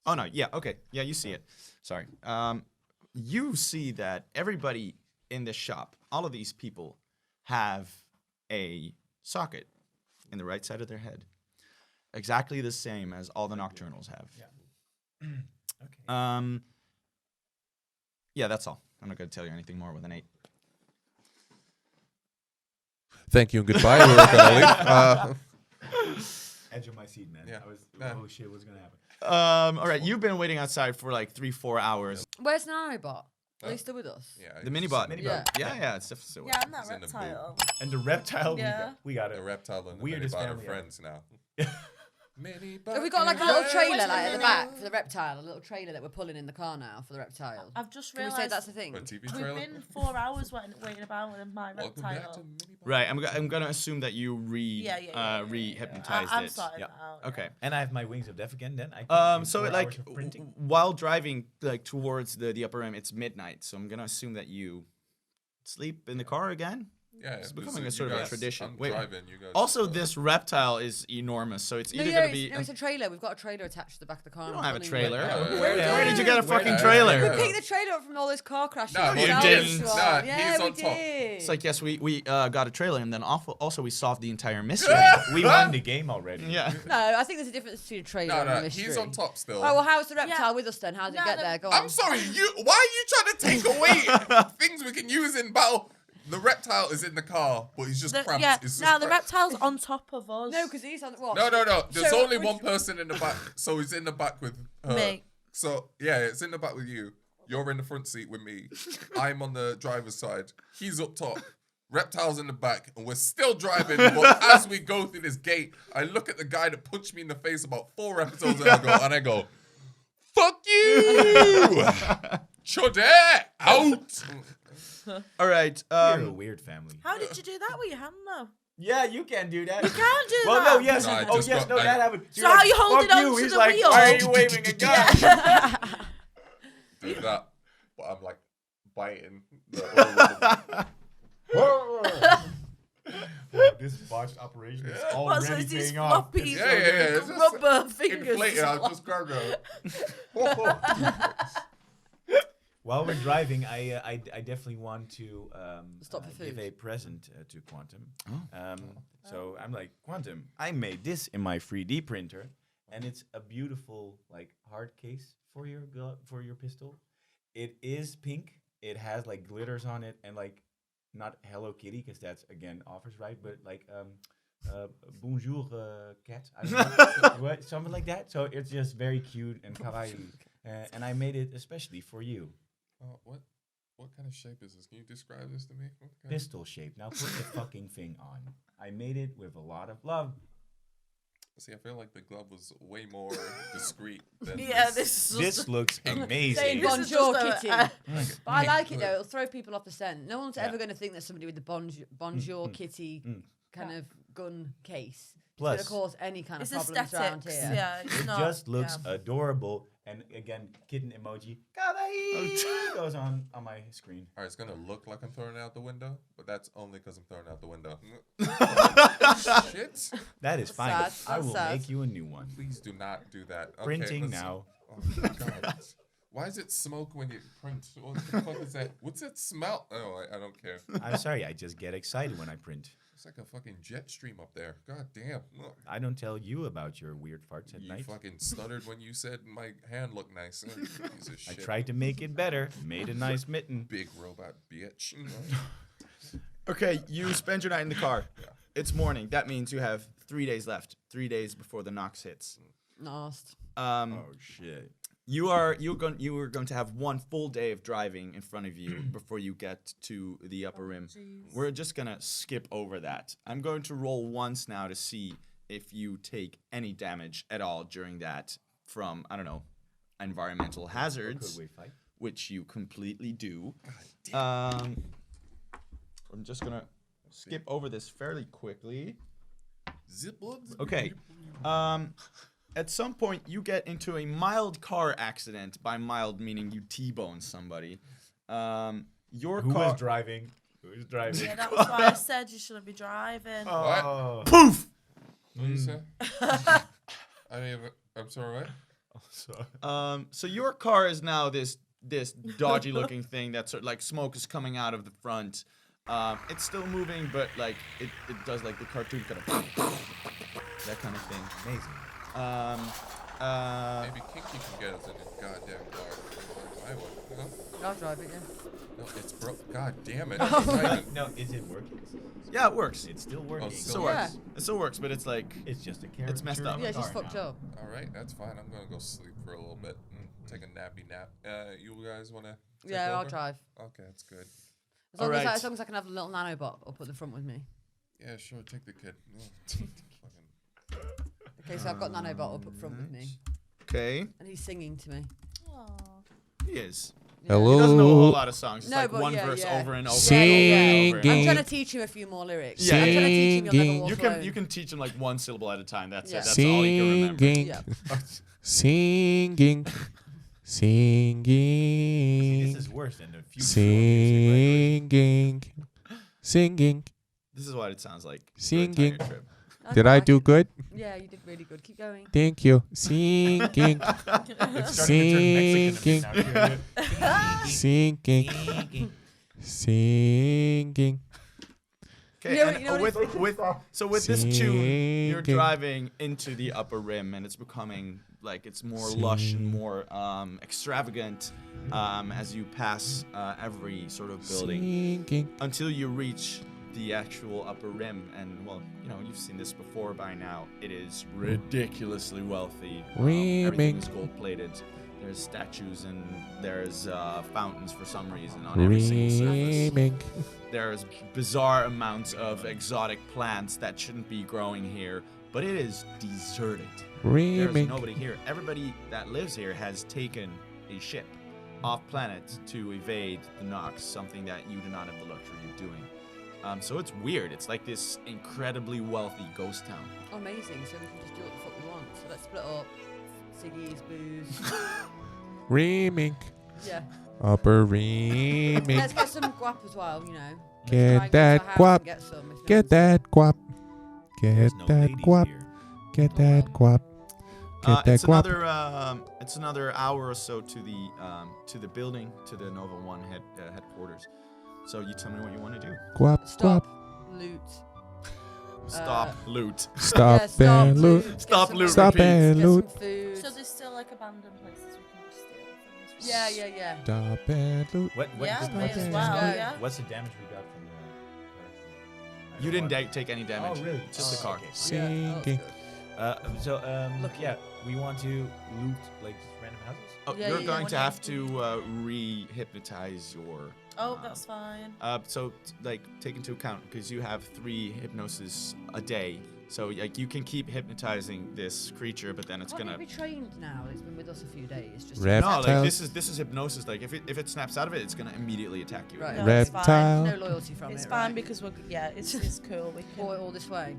Oh no, yeah, okay. Yeah, you see it. Sorry. You see that everybody in this shop, all of these people, have a socket in the right side of their head. Exactly the same as all the nocturnals have. Yeah. Okay. Yeah, that's all. I'm not going to tell you anything more with an 8. Thank you and goodbye. We're gonna leave. Edge of my seat, man. Yeah. I was. Yeah. Oh shit, what's gonna happen? All right, you've been waiting outside for like 3-4 hours. Where's Nanobot? Are Oh. they still with us? Yeah. The minibot. Minibot. Yeah. Yeah, it's definitely still Yeah, I'm that It's in the boot. reptile. And the reptile. Yeah. We got The it. reptile and the Weirdest minibot are family ever. friends now. Have we got like a little trailer like at the minute. back for the reptile? A little trailer that we're pulling in the car now for the reptile. I've just Can we say realised that's a thing? A TV we've trailer? been 4 hours waiting about with my Welcome back to reptile. Minibot. Right, I'm gonna assume that you Yeah. re-hypnotized I'm it. sorting Yeah. that out. yeah. Okay. And I have my wings of death again. Then I. can do So 4 like hours of printing. while driving like towards the upper rim, it's midnight. So I'm gonna assume that you sleep in the car again. Yeah, It's this becoming is- a sort you of a guys- tradition. I'm Wait. driving, you guys. Also, this reptile is enormous, so it's No, either yeah, gonna it's, be. no, it's a trailer. We've got a trailer attached to the back of the car. You I'm don't have a running trailer. with it. Where did you get a Where fucking did- trailer? We Yeah. picked the trailer up from all those car crashes. No, and you salvage didn't. swap. Nah, yeah, he's we on top. did. It's like, yes, we got a trailer, and then also we solved the entire mystery. We won the game already. Yeah. No, I think there's a difference between a trailer and a No, mystery. he's on top still. Oh, well, how's the reptile Yeah. with us then? How did it No, get the- there? Go on. I'm sorry, why are you trying to take away things we can use in battle? The reptile is in the car, but he's just cramped. Yeah, It's just now the cramped. reptile's on top of us. No, because he's on. What? No. There's So only which- one person in the back, so he's in the back with her. Me. So yeah, it's in the back with you. You're in the front seat with me. I'm on the driver's side. He's up top. Reptile's in the back, and we're still driving. But as we go through this gate, I look at the guy that punched me in the face about 4 episodes ago, and I go, "Fuck you, Chodette, out." All right. You're a weird family. How did you do that with your hand though? Yeah, you can do that. You can't do Well, that. no, yes. No, I Oh, just yes, got- no, I- that happened. So how you holding "Fuck on you." to He's the like, wheel? "Why are you waving a gun?" Do that, but I'm like biting. The This botched operation is What's already with these paying off. floppy Yeah, it's just rubber fingers? inflated. I'll just go. While we're driving, I definitely want to Stop for give food. a present to Quantum. So I'm like, Quantum, I made this in my 3D printer, and it's a beautiful like hard case for your pistol. It is pink. It has like glitters on it, and like not Hello Kitty because that's again offers right, but like Bonjour cat, I don't know, what, something like that. So it's just very cute and kawaii, and I made it especially for you. What kind of shape is this? Can you describe this to me? What kind Pistol shape. Now put the fucking thing on. I made it with a lot of love. See, I feel like the glove was way more discreet than Yeah, this. this is This looks amazing. Saying This is bonjour, just a- kitty. But I like it Pink. though. It'll throw people off the scent. No one's Yeah. ever going to think that somebody with the bonjour kitty kind of gun case is going Plus, to cause any kind It's of problems around aesthetics. here. Yeah, it's it not, just looks yeah. adorable. And again, kitten emoji. Kawaii goes on my screen. Alright, it's gonna look like I'm throwing it out the window, but that's only because I'm throwing it out the window. Shit! That is fine. sad. I That's will sad. make you a new one. Please do not do that. Okay, Printing let's- now. Oh my god. Why is it smoke when you print? What the fuck is that? What's that smell? Oh, I don't care. I'm sorry, I just get excited when I print. It's like a fucking jet stream up there. God damn. Look. I don't tell you about your weird farts at You night. fucking stuttered when you said my hand looked nice. Piece of I shit. tried to make it better. Made a nice mitten. Big robot bitch. Okay, you spend your night in the car. Yeah. It's morning. That means you have 3 days left. 3 days before the Nox hits. Nasty. Shit. You are going to have 1 full day of driving in front of you before you get to the upper rim. We're just gonna skip over that. I'm going to roll once now to see if you take any damage at all during that from, I don't know, environmental hazards, Could we fight? which you completely do. I'm just gonna skip over this fairly quickly. Okay. At some point, you get into a mild car accident. By mild, meaning you T-bone somebody. Your Who car. was driving? Who was driving? Yeah, that was why I said you shouldn't be driving. Oh. Poof! What did you say? I mean, I'm sorry, what? So your car is now this dodgy looking thing that sort of like smoke is coming out of the front. It's still moving, but like it does like the cartoon kind of that kind of thing. Amazing. Maybe Kinky can get us in his goddamn car. I would. Huh? I'll drive it, yeah. No, it's broke. God damn it. No, is it working? Yeah, it works. It's still working. Oh, It still still Yeah. works. It still works, but it's like It's just a caricature. It's messed up. of a Yeah, it's just car fucked now. up. All right, that's fine. I'm gonna go sleep for a little bit. Take a nappy nap. You guys wanna? Take Yeah, I'll over? drive. Okay, that's good. As long as I can have a little nanobot up at the front with me. Yeah, sure. Take the kid. Fucking- Okay, so I've got nanobot up front with me, okay. and he's singing to me. He is. Yeah. He doesn't know a whole lot of songs. It's No, like but one yeah, verse yeah. over and over. Yeah, yeah, and over and I'm over. trying to teach him a few more lyrics. Yeah. I'm trying to teach him your level You of can flow. you can teach him like one syllable at a time. That's Yeah. it. That's all he can remember. Singing, Yeah. singing, singing, This is worse than the future music. singing. Singing. This is what it sounds like. for an Singing. entire trip. Did I do good? Yeah, you did really good. Keep going. Thank you. Singing. It's starting to turn Mexican a bit now, Singing. Singing. Okay, You know- and you know what with this tune, you're Singing. driving into the upper rim, and it's becoming like it's more lush and more extravagant as you pass every sort of building Singing. until you reach the actual upper rim. And well, you've seen this before by now. It is ridiculously wealthy. Everything Rimming. is gold plated. There's statues and there's fountains for some reason on every single surface. Rimming. There's bizarre amounts of exotic plants that shouldn't be growing here, but it is deserted. There's Rimming. nobody here. Everybody that lives here has taken a ship off planet to evade the Nox, something that you do not have the luxury of doing. So it's weird. It's like this incredibly wealthy ghost town. Amazing. So we can just do what the fuck we want. So let's split up. Siggy's booze. Rimming. Yeah. Upper rimming. Let's get some guap as well. Let's Get try and go to that our house guap. and Get some. If no Get one's- that guap. Get There's no that ladies guap. here. Get that guap. Get that It's guap. it's another hour or so to the building, to the Nova One headquarters. So you tell me what you want to do. Guap, guap. Stop. Loot. Stop, loot. Stop Yeah, stop, and loot. Get Stop, some loot, food, Stop repeat. and get loot. some food. So there's still like abandoned places we can just steal things from. Yeah, yeah, yeah. Stop and loot. What Yeah, does- may as Okay. well. Go. Yeah. What's the damage we got from the hurricane? You didn't take any damage. Oh, really? Just the Oh, car. okay. Yeah, oh, that's Singing. good. Look, Look. yeah, we want to loot like just random houses. Oh, Yeah, you're yeah, going what to do you have to re-hypnotize your. Oh, that's fine. Take into account because you have 3 hypnosis a day, so like you can keep hypnotizing this creature, but then it's Can't gonna. it be trained now? It's been with us a few days. Just Rep- No, like Reptile. this is hypnosis. Like if it snaps out of it, it's gonna immediately attack you. Right. No, it's fine. Reptile. no loyalty from It's it. fine right? because it's cool. We Bought it can all this way.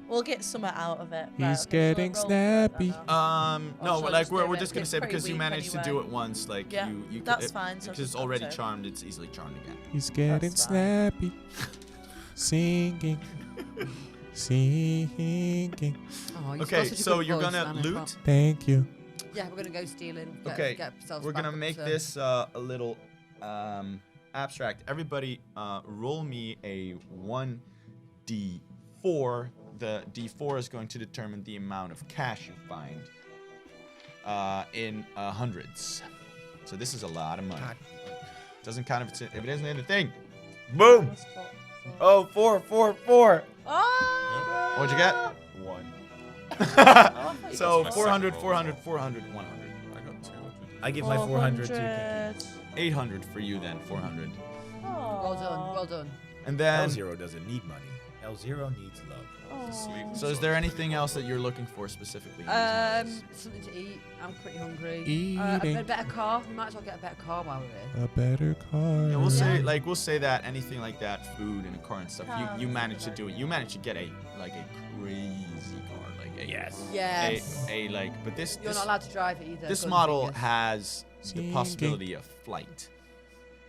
we'll get something out of it. He's Right, okay, getting so roll for it snappy. then, No, shall I like just we're leave it? just gonna It's say pretty because you weak managed to do anyway. it once, like Yeah, you that's could, fine, so because it's just already up to. charmed. It's easily charmed again. He's getting That's fine. snappy. Singing. Singing. Oh, you've got Okay, such a so good you're voice, gonna man, I loot. can't- Thank you. Yeah, we're gonna go stealing. Okay, Get ourselves We're back gonna up make to- this a little abstract. Everybody, roll me a 1d4. The d4 is going to determine the amount of cash you find in hundreds. So this is a lot of money. Doesn't count if it isn't in the thing. Boom! Plus 4. Oh, 4, 4, 4. Oh! What'd you get? 1. So my 400, second 400, 400, 100. I got 200. I give my 400 to Kinky 400. Boots. 800 for you then, 400. Well done, well done. And then, L0 doesn't need money. L0 needs love. so is there anything else that you're looking for specifically? in these monies? Something to eat. I'm pretty hungry. Eating. A better car. We might as well get a better car while we're here. A better car. Yeah, we'll say that anything like that, food and a car and stuff. Cars You are managed to very do it. You managed to get a crazy car, like a Yes. Yes. a like. But this You're this, not allowed to drive it either. this gun model fingers. has the Singing. possibility of flight.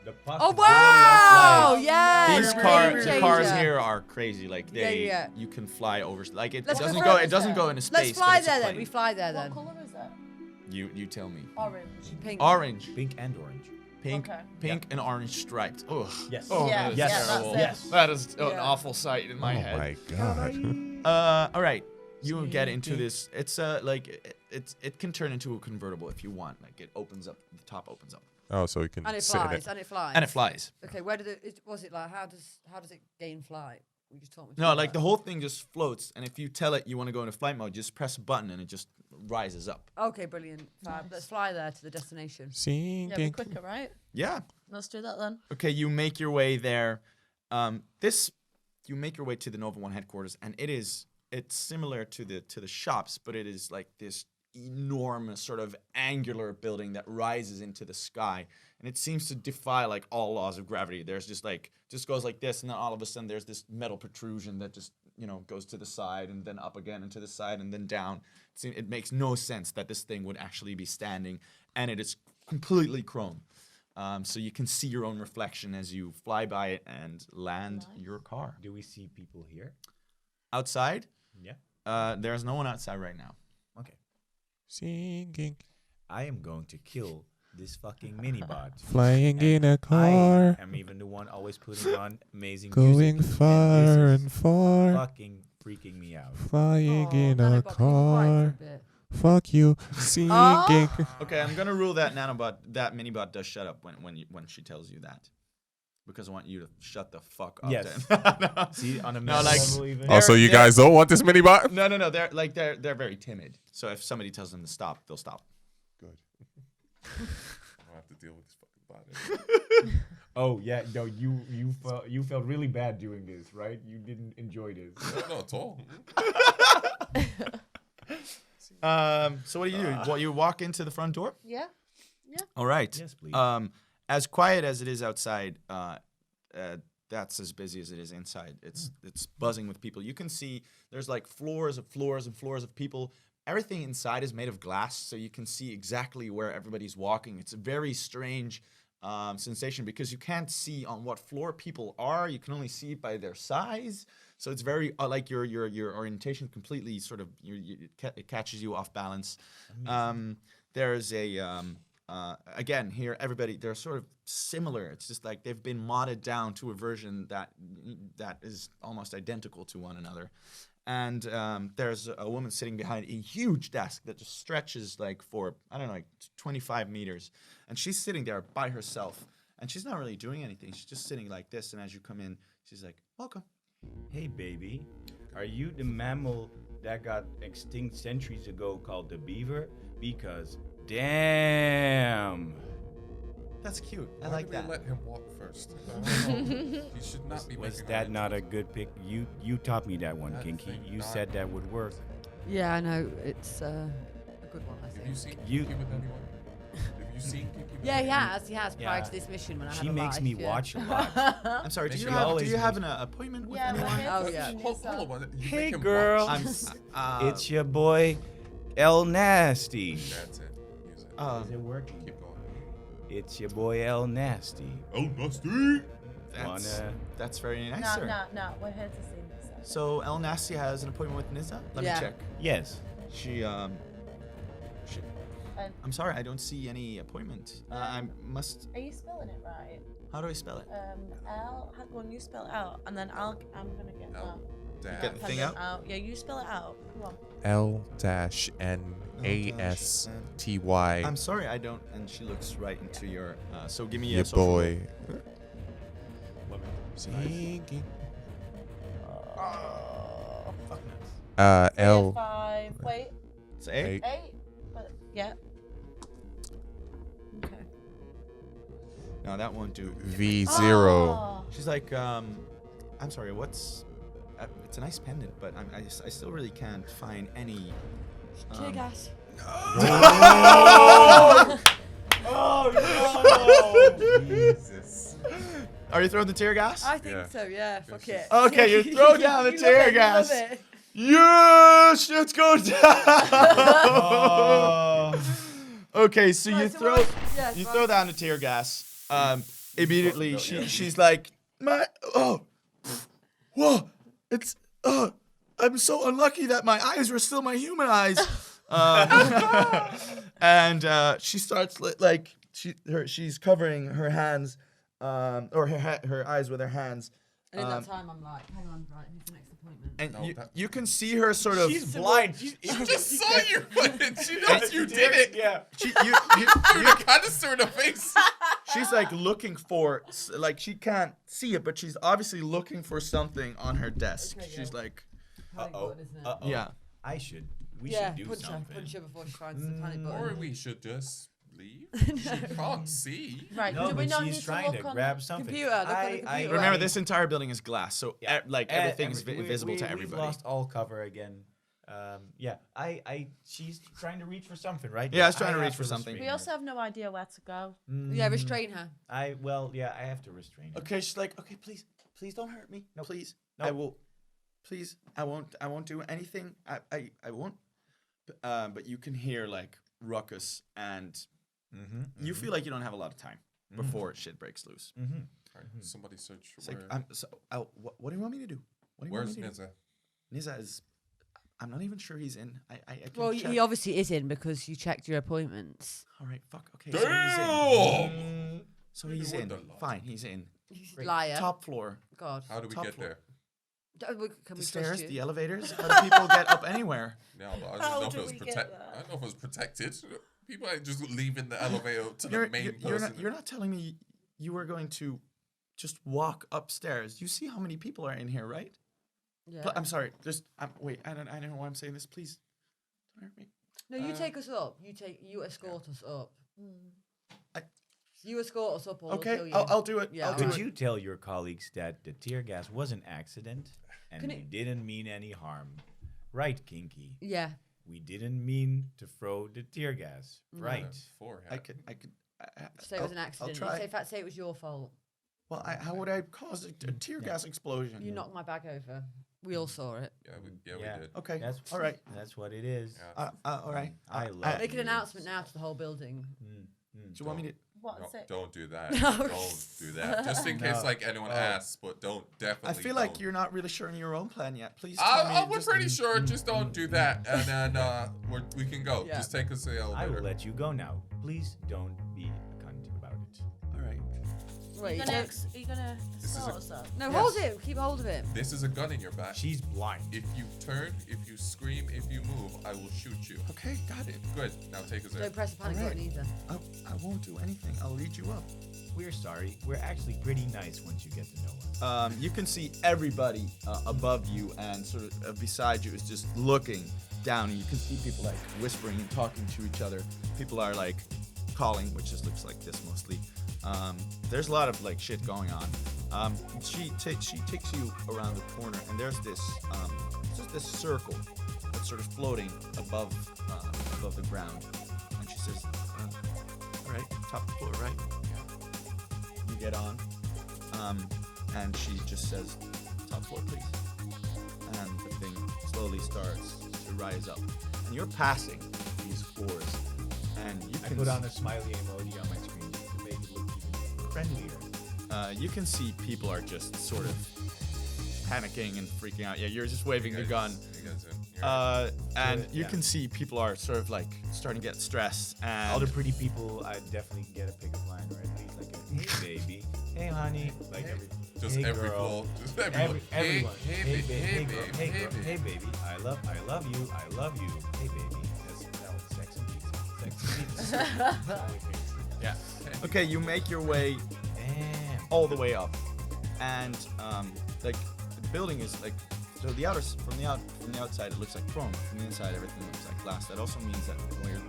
The Oh possibility wow! of life. Yeah. These game the cars changer. here are crazy. Like they, Yeah. you can fly over. Like it Let's doesn't go go. for It it. doesn't go into space. Let's but fly it's a there then. plane. We fly there What then. colour is it? You tell me. Orange. Pink. Orange, Pink and orange. pink, Okay. pink, and orange striped. Ugh. Yes. Oh, Yeah, that is yes, terrible. yes. That is an Yeah. awful sight in my Oh head. my god. All right. You get into this. It's it can turn into a convertible if you want. Like it opens up. The top opens up. Oh, so we can And it sit in flies. it. And it flies. And it flies. Okay, where did it? Was it like? How does it gain flight? We just told me. No, like the whole thing just floats. And if you tell it you want to go into flight mode, just press a button and it just rises up. Okay, brilliant. Fab. Nice. Let's fly there to the destination. Yeah, be Singing. quicker, right? Yeah. Let's do that then. Okay. You make your way there. You make your way to the Nova One headquarters, and it's similar to the shops, but it is like this enormous sort of angular building that rises into the sky, and it seems to defy like all laws of gravity. There's just goes like this, and then all of a sudden there's this metal protrusion that just goes to the side and then up again and to the side and then down. It makes no sense that this thing would actually be standing, and it is completely chrome. So you can see your own reflection as you fly by it and land your car. Do we see people here? Outside, Yeah. there's no one outside right now. Okay. Singing, I am going to kill this fucking minibot. flying in a I car, am even the one always putting on amazing going music. far and and this is far, fucking freaking me out. flying in Nanobot, a can you quiet for a car. bit? Fuck you, singing. Okay, I'm gonna rule that minibot does shut up when she tells you that, because I want you to shut the fuck up. Yes. Then. No. See, on a No, meta like- level even. Oh, so you they're- guys don't want this minibot? No. They're very timid. So if somebody tells them to stop, they'll stop. Good. I don't have to deal with this fucking bot. Oh yeah, no, you felt really bad doing this, right? You didn't enjoy this. No, not at all. So what do you do? You walk into the front door? Yeah. All right. Yes, please. As quiet as it is outside, that's as busy as it is inside. It's buzzing with people. You can see there's like floors and floors and floors of people. Everything inside is made of glass, so you can see exactly where everybody's walking. It's a very strange sensation because you can't see on what floor people are. You can only see it by their size. So it's very like your orientation completely sort of it catches you off balance. There's a again here everybody they're sort of similar. It's just like they've been modded down to a version that is almost identical to one another. And there's a woman sitting behind a huge desk that just stretches like for, I don't know, like 25 meters. And she's sitting there by herself. And she's not really doing anything. She's just sitting like this. And as you come in, she's like, welcome. Hey, baby, are you the mammal that got extinct centuries ago called the beaver? Because, damn. That's cute. I Why like did that. we let him walk first? He should not be Was making that eye not a contact. good pick? You taught me that one, That Kinky. thing You not- said that would work. Yeah, I know. It's a good one, I Have think. you seen You- Kinky with anyone? Have you seen Kinky with Yeah, he anyone? has. He has prior Yeah. to this mission when I She had a makes life, me yeah. watch a lot. I'm sorry. Do She you have always an makes- appointment with Yeah, we're anyone? here Oh, to yeah. see Hold Niza. on, you Hey, make him girl. watch. It's your boy, El Nasty. That's it. Use it. Is it working? Keep going. It's your boy, El Nasty. Oh, nasty. That's very nice, No, sir. no. We're here to see Niza. So El Nasty has an appointment with Niza? Let Yeah. me check. Yes. She And I'm sorry, I don't see any appointment. I must. are you spelling it right? How do I spell it? L. Go on, you spell it out, and then I'm gonna get L that. Get the thing Pendant out? Yeah, you spell it out. Come on. L-N-A-S-T-Y. I'm sorry, I don't. And she looks right into your. So give me Your a social boy. roll. Singing. Oh. L. 5. Wait. It's A. 8. 8. But yeah. Okay. No, that won't do. V0. Oh. She's like, I'm sorry. What's? It's a nice pendant, but I still really can't find any. Tear gas. Jesus. Are you throwing the tear gas? I think Yeah. so, yeah. Fuck it. Okay, you throw down the You tear love it, you gas. love it. Yes, let's go down. Okay, so you Right, so throw what- yeah, you right. throw down the tear gas. Immediately she's like, whoa, it's I'm so unlucky that my eyes were still my human eyes. And she starts she's covering her hands, or her eyes with her hands. And in that time, I'm like, hang on, right, who's the next appointment? And No, you can see her sort of. She's blind. I just saw you, but she knows you did it. Yeah. You Threw the canister in her face. she's like looking for, like she can't see it, but she's obviously looking for something on her desk. Okay, she's yeah. like, Panic Uh-oh. button, isn't it? Uh-oh. yeah. We Yeah, should do punch her something. before she finds the panic button. Or we should just leave. She can't see. Right. No, do we but not she's need trying to to look on grab something. computer, look on the computer. Remember, this entire building is glass, so Yeah. everything is We- visible to we've everybody. lost all cover again. Yeah, she's trying to reach for something, right? Yeah, I was trying to have reach for something. restrain We her. also have no idea where to go. Yeah, restrain her. I have to restrain her. Okay, she's like, okay, please don't hurt me. No, please, No. I will. Please, I won't do anything. I won't. But you can hear like ruckus, and you feel like you don't have a lot of time. before shit breaks loose. Mm-hmm. All right, somebody search It's like, where. what do you want me to do? What do you Where's want me to Niza? do? Niza is. I'm not even sure he's in. I can Well, check. he obviously is in because you checked your appointments. All right, fuck. Okay, so he's in. Damn! So he's Really in. wonder lot. Fine, he's in. He's a liar. Top floor. God. How do we Top get floor. there? Can The we stairs, trust you? the elevators. How do people get up anywhere? No, but I How don't do know if it we was get protected. there? I don't know if it was protected. People ain't just leaving the elevator to the main You're person. not. You're not telling me you were going to just walk upstairs. You see how many people are in here, right? Yeah. I'm sorry. Wait. I don't know why I'm saying this. Please, don't hurt me. No, you take us up. You escort us up. I- You escort us up, or we'll Okay, kill you. I'll do it. Yeah, I'll do Could it. you tell your colleagues that the tear gas was an accident and Can we it- didn't mean any harm? Right, Kinky? Yeah. We didn't mean to throw the tear gas. Right. Forehead. I could. Say it was an accident. I'll try. Say, in fact, say it was your fault. Well, how would I cause a tear gas explosion? You knocked my bag over. We all saw it. Yeah, we Yeah. did. Okay. That's all right. That's what it is. Yeah. All right. I love Make an you. announcement now to the whole building. Do you want me to? What No, is it? don't do that. No. Don't do that. Just in case, No. like anyone asks, but don't definitely. I feel like don't. you're not really sure on your own plan yet. Please tell me. We're just- pretty sure. Just don't do that, and then we can go. Yeah. Just take us to the I will elevator. let you go now. Please don't be a cunt about it. All right. Wait, Are you gonna This is escort a- us up? no, Yes. hold it. Keep hold of it. This is a gun in your back. She's blind. If you turn, if you scream, if you move, I will shoot you. Okay, got it. Good. Now take us there. Don't press the panic Alright. button either. I won't do anything. I'll lead you up. We're sorry. We're actually pretty nice once you get to know us. You can see everybody above you and sort of beside you is just looking down, and you can see people like whispering and talking to each other. People are like calling, which just looks like this mostly. There's a lot of like shit going on. She takes you around the corner, and there's this just this circle that's sort of floating above the ground, and she says, "All right, top floor, right?" You get on, and she just says, "Top floor, please." And the thing slowly starts to rise up, and you're passing these floors, and you I can put on a smiley emoji on my screen to make it look even friendlier. you can see people are just sort of panicking and freaking out. Yeah, you're just waving the gun. You guys in. You're And So, you yeah. can see people are sort of like starting to get stressed, and All the pretty people, I definitely get a pickup line, or at least like a hey baby, hey honey, like just hey every girl. floor. Just every floor. Everyone. Hey, Hey, babe, babe, hey, girl, babe, hey, hey, girl, babe. hey baby, I love you, I love you. Hey baby, that was sex and pizza. Sex and pizza. yeah. Okay, you make your way Damn. all the way up, and like the building is like so from the outside it looks like chrome. From the inside everything looks like glass. That also means that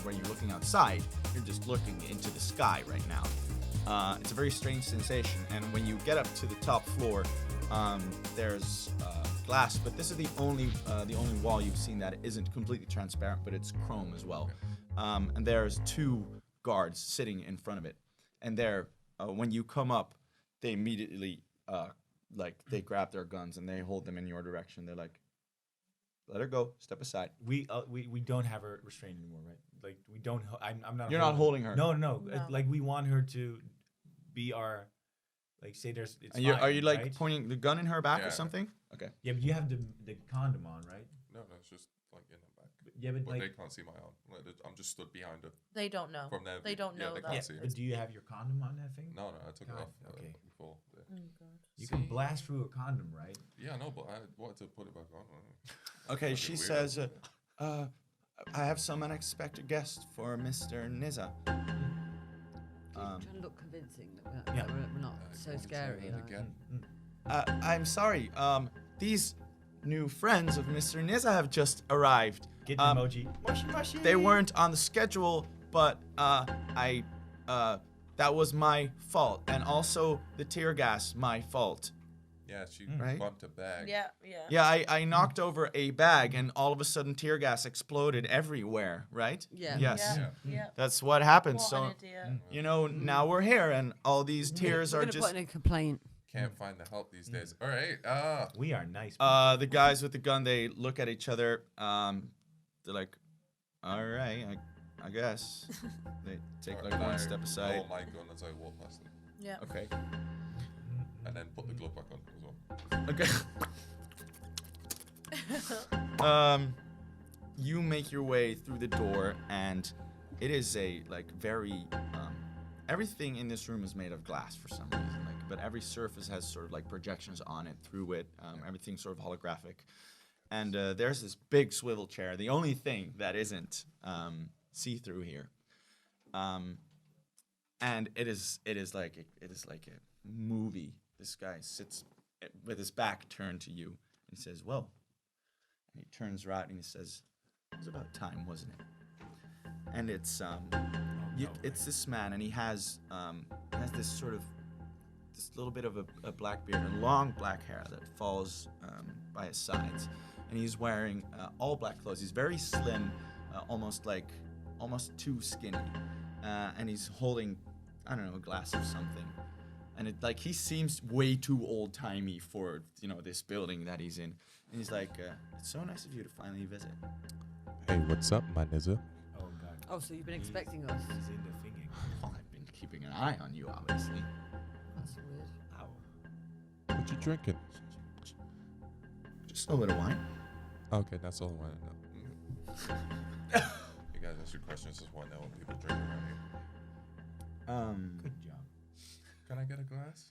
when you're looking outside, you're just looking into the sky right now. It's a very strange sensation, and when you get up to the top floor, there's glass, but this is the only wall you've seen that isn't completely transparent, but it's chrome as well. And there's two guards sitting in front of it, and when you come up, they immediately they grab their guns and they hold them in your direction. They're like, "Let her go. Step aside." We don't have her restrained anymore, right? Like we don't. I'm not. You're not holding her. No. No. Like we want her to be our. Like say there's. It's And are fine, you like right? pointing the gun in her back Yeah. or something? Okay. Yeah, but you have the condom on, right? No, it's just like in the back. Yeah, but But like. they can't see my arm. I'm just stood behind her. They don't know. From there, They don't yeah, know they that. can't Yeah, see it. but do you have your condom on that thing? No, I took it God, off okay. before. Yeah. Oh, God. You can blast through a condom, right? Yeah, no, but I wanted to put it back on. Okay. That'd She be weird. says, "I have some unexpected guest for Mr. Niza." Trying to look convincing that Yeah. we're not so scary. Like. Again. I'm sorry. These new friends of Mr. Niza have just arrived. Get the emoji. Mushy, mushy. They weren't on the schedule, but that was my fault, and also the tear gas, my fault. Yeah, she Right? bumped a bag. Yeah. Yeah, I knocked over a bag, and all of a sudden, tear gas exploded everywhere. Right? Yeah. Yes. Yeah. That's what happened. What So an idiot. now we're here, and all these tears We're are gonna just. put in a complaint. Can't find the help these days. All right. We are nice. The guys with the gun, they look at each other. They're like, "All right, I guess. They take Alright, like and one I step aside. roll my gun as I walk past them, Yeah. Okay. and then put the glove back on as well. Okay. You make your way through the door, and it is a like very everything in this room is made of glass for some reason, like, but every surface has sort of like projections on it through it. Everything's sort of holographic, and there's this big swivel chair, the only thing that isn't see-through here. And it is like a movie. This guy sits with his back turned to you and he says, "Well," and he turns right and he says, "It was about time, wasn't it?" And it's it's this man, and he has this sort of this little bit of a black beard and long black hair that falls by his sides, and he's wearing all black clothes. He's very slim, almost too skinny, and he's holding, I don't know, a glass of something. And it like he seems way too old timey for this building that he's in. And he's like, "It's so nice of you to finally visit." Hey, what's up, my Niza? Oh god. Oh, so you've been expecting us? He's in the thinking. Well, I've been keeping an eye on you, obviously. That's weird. Ow. What you drinking? Just a little wine. Okay, that's all I want to know. You guys ask your questions. Just want to know what people drink around here. Good job. Can I get a glass?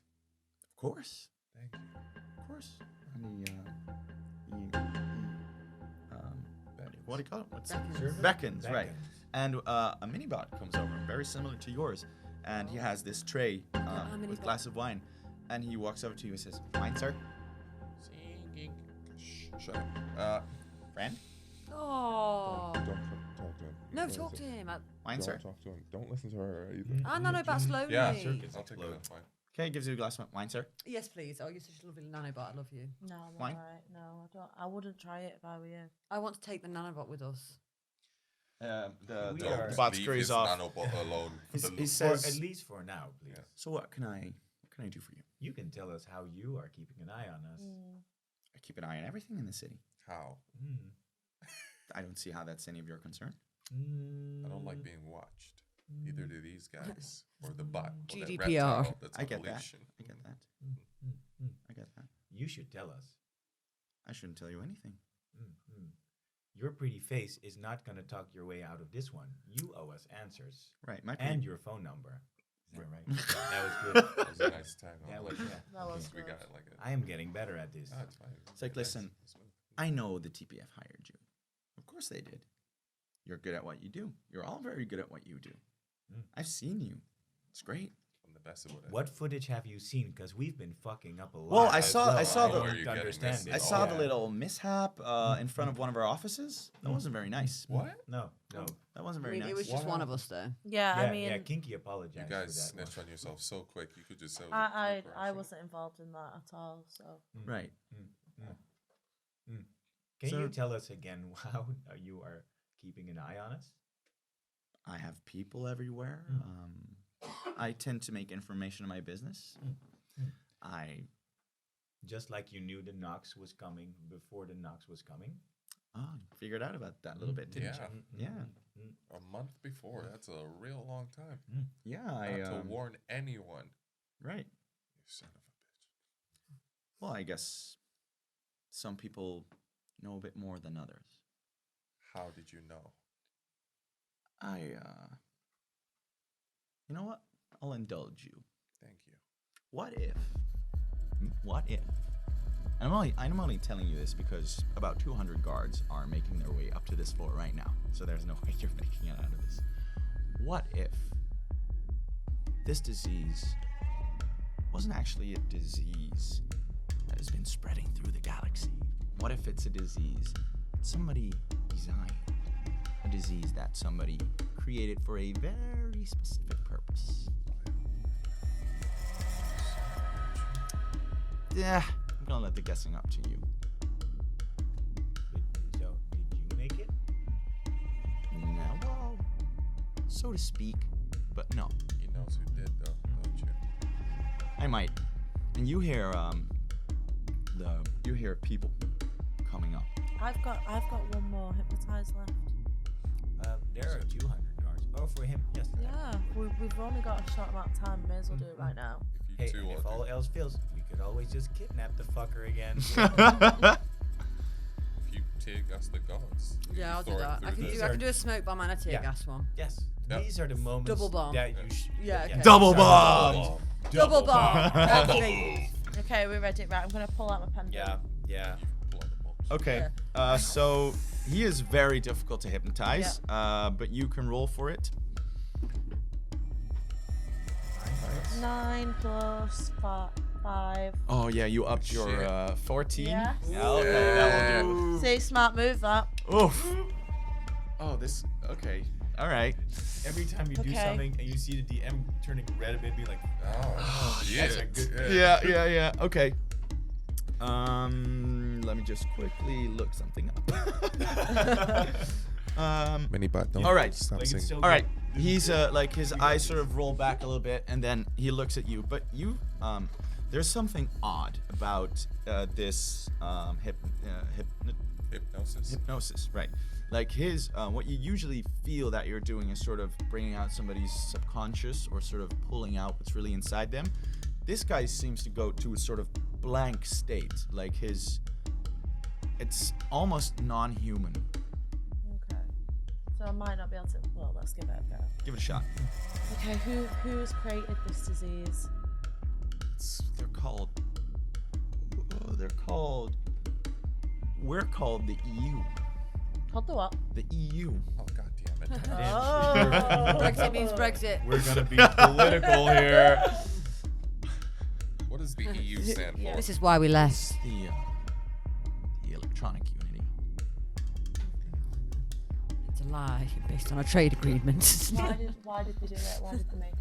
Of course, Thank you. of course. And he what do you call it? What's Beckons. Beckons, right? And a minibot comes over, very similar to yours, and he has this tray with a glass of wine, and he walks over to you and says, "Wine, sir." Singing. Shut up. Friend? Oh. Don't talk to him. No, Don't talk listen- to him. Wine, sir. Don't talk to him. Don't listen to her either. Ah, no, but slowly. Yeah, Circus I'll take explode. that. Fine. Okay, gives you a glass of wine, sir. Yes, please. Oh, you're such a lovely nanobot. I love you. No, I'm Wine? alright. No, I don't. I wouldn't try it if I were you. I want to take the nanobot with us. The We Don't are- just bot leave scurries his off. nanobot alone. for He the he look. says, At least for now, please. Yeah. "So what can I do for you?" You can tell us how you are keeping an eye on us. I keep an eye on everything in the city. How? Mm. I don't see how that's any of your concern. Mm. I don't like being watched. Either do these guys or the bot. Or that GDPR. reptile that's I on get that. leash. I get that. Mm, mm, mm. I get that. You should tell us. I shouldn't tell you anything. Mm, mm. Your pretty face is not going to talk your way out of this one. You owe us answers. Right, my And pretty- your phone number. Is that right? That was good. That was a nice tag on. That was, it. yeah. That was We good. got it like it. I am getting better at this. Oh, it's fine. It's like, Nice. listen, Smooth. I know the TPF hired you. Of course they did. You're good at what you do. You're all very good at what you do. Mm. I've seen you. It's great. I'm the best at what I do. What footage have you seen? Because we've been fucking up a lot. Well, I as saw well. the- Where don't you're getting understand messy. it. I saw the Yeah. little mishap in front of one of our offices. That wasn't very nice. What? No, no. That wasn't I very mean, nice. it was just What one of us there. Yeah, Yeah, I mean, yeah, Kinky apologized You for guys that snitched one. on yourself so quick. You could just say. it was a I corporation. wasn't involved in that at all. So Right. Can So- you tell us again how you are keeping an eye on us? I have people everywhere. I tend to make information my business. I Just like you knew the Nox was coming before the Nox was coming? figured out about that a little bit, didn't Yeah. you? Yeah. A month before. That's a real long time. Yeah, Not to warn anyone. right. You son of a bitch. Well, I guess some people know a bit more than others. How did you know? You know what? I'll indulge you. Thank you. What if? And I'm only telling you this because about 200 guards are making their way up to this floor right now. So there's no way you're making it out of this. What if this disease wasn't actually a disease that has been spreading through the galaxy? What if it's a disease somebody designed? A disease that somebody created for a very specific purpose? Yeah, I'm gonna let the guessing up to you. So, did you make it? No, well, so to speak, but no, He knows who did, though, don't you? I might. And you hear people coming up. I've got one more hypnotize left. There are 200 guards. Oh, for him, yes. Yeah, we've only got a short amount of time. May as well do it right now. If Hey, you two and if want all else fails, we could always just kidnap the fucker again. if you tear gas the gods. you Yeah, I'll do throw it that. I through can the- do. I can do a smoke bomb and a tear Yeah. gas one. Yes. Yep. These are the moments Double bomb. that you should. Yeah, okay. Double these are bomb. the moments. Double bomb. Activate. Okay, we're ready. Right, I'm gonna pull out my pendant. Yeah. Blow the bombs. Okay. So he is very difficult to hypnotize. But you can roll for it. 9 plus 5. Oh yeah, you upped your Shit. 14. Yeah. Okay, that will do. See, smart move that. Oof. Oh, this. Okay. All right. Every time you do Okay. something and you see the DM turning red a bit, be like, Oh, that's a shit. good. Yeah. Okay. Let me just quickly look something up. Many bad don't All right. stop Like, it's singing. so All right. good. He's like his eyes sort of roll back a little bit, and then he looks at you. But you, there's something odd about this Hypnosis. hypnosis, right? Like his, what you usually feel that you're doing is sort of bringing out somebody's subconscious or sort of pulling out what's really inside them. This guy seems to go to a sort of blank state, like it's almost non-human. Okay. So I might not be able to. Well, let's give it a go. Give it a shot. Okay, who's created this disease? They're called. We're called the EU. Called the what? The EU. Oh, god damn it. Oh. Brexit means Brexit. We're gonna be political here. What does the EU stand for? This is why we left. It's the electronic unity. It's a lie based on a trade agreement. Why did they do it? Why did they make it?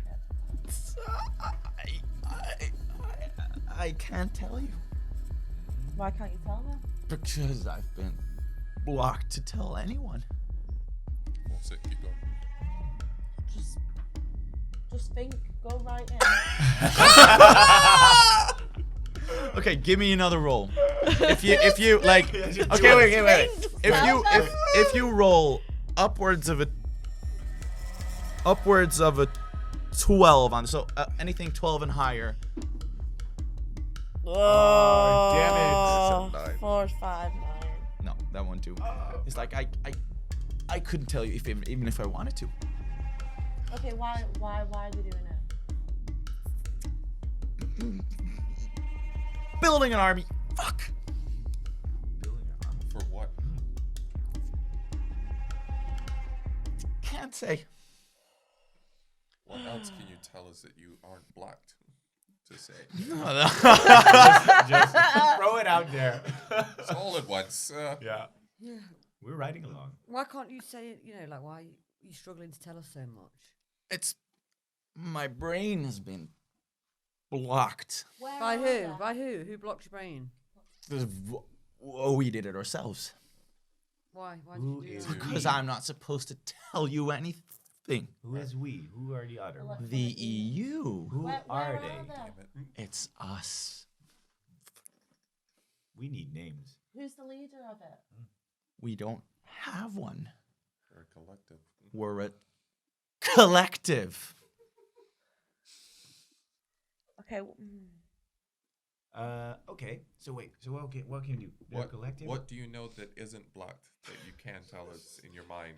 I can't tell you Why can't you tell me? because I've been blocked to tell anyone. What's it? Keep going. Just think. Go right in. Okay, give me another roll. If you like, okay, wait. If you roll upwards of a 12 on so anything 12 and higher. Oh, damn it. 4, 5, 9. No, that one too. It's like I couldn't tell you even if I wanted to. Okay, why are they doing it? Building an army. Fuck. For what? Can't say. What else can you tell us that you aren't blacked to say? Just throw it out there. It's all at once. Yeah. Yeah. We're riding along. Why can't you say it? You know, like why are you struggling to tell us so much? It's my brain has been blocked. By who? By who? Who blocked your brain? We did it ourselves. Why? Why Who did you is do that? Because I'm not supposed to tell you anything. Who is we? Who are the other ones? The EU. Who Where are are they? they? It's us. We need names. Who's the leader of it? We don't have one. We're a collective. We're a collective. Okay. Okay. So wait. So what can you do? They're What, collective? what do you know that isn't blacked that you can tell us in your mind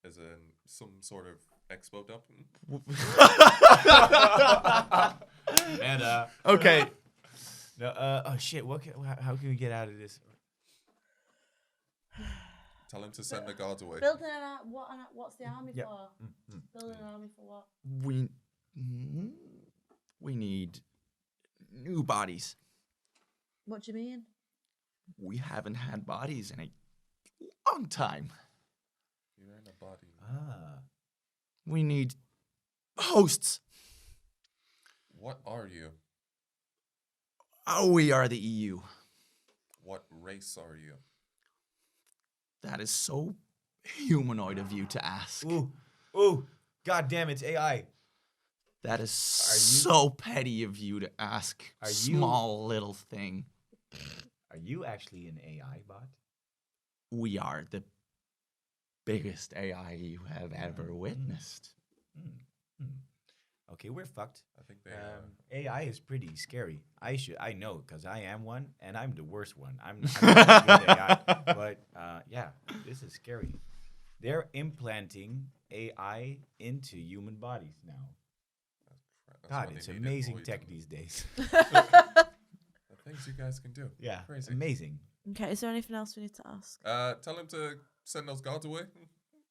as in some sort of expo dump? And Okay. no. Oh shit. How can we get out of this? Tell him to send the gods away. Building what's the army Yeah. for? Building an army for what? We need new bodies. What do you mean? We haven't had bodies in a long time. You're in a body. Ah. We need hosts. What are you? Oh, we are the EU. What race are you? That is so humanoid of you to ask. Ooh. God damn, it's AI. That is so petty of you to ask. Are you- Small little thing. Are you actually an AI bot? We are the biggest AI you have ever witnessed. Okay, we're fucked. I think they. AI is pretty scary. I know because I am one, and I'm the worst one. I'm not good AI, but yeah, this is scary. They're implanting AI into human bodies now. That's God, what it's they need it amazing for, tech you know. these days. The things you guys can do. Yeah, Crazy. amazing. Okay, is there anything else we need to ask? Tell him to send those guards away.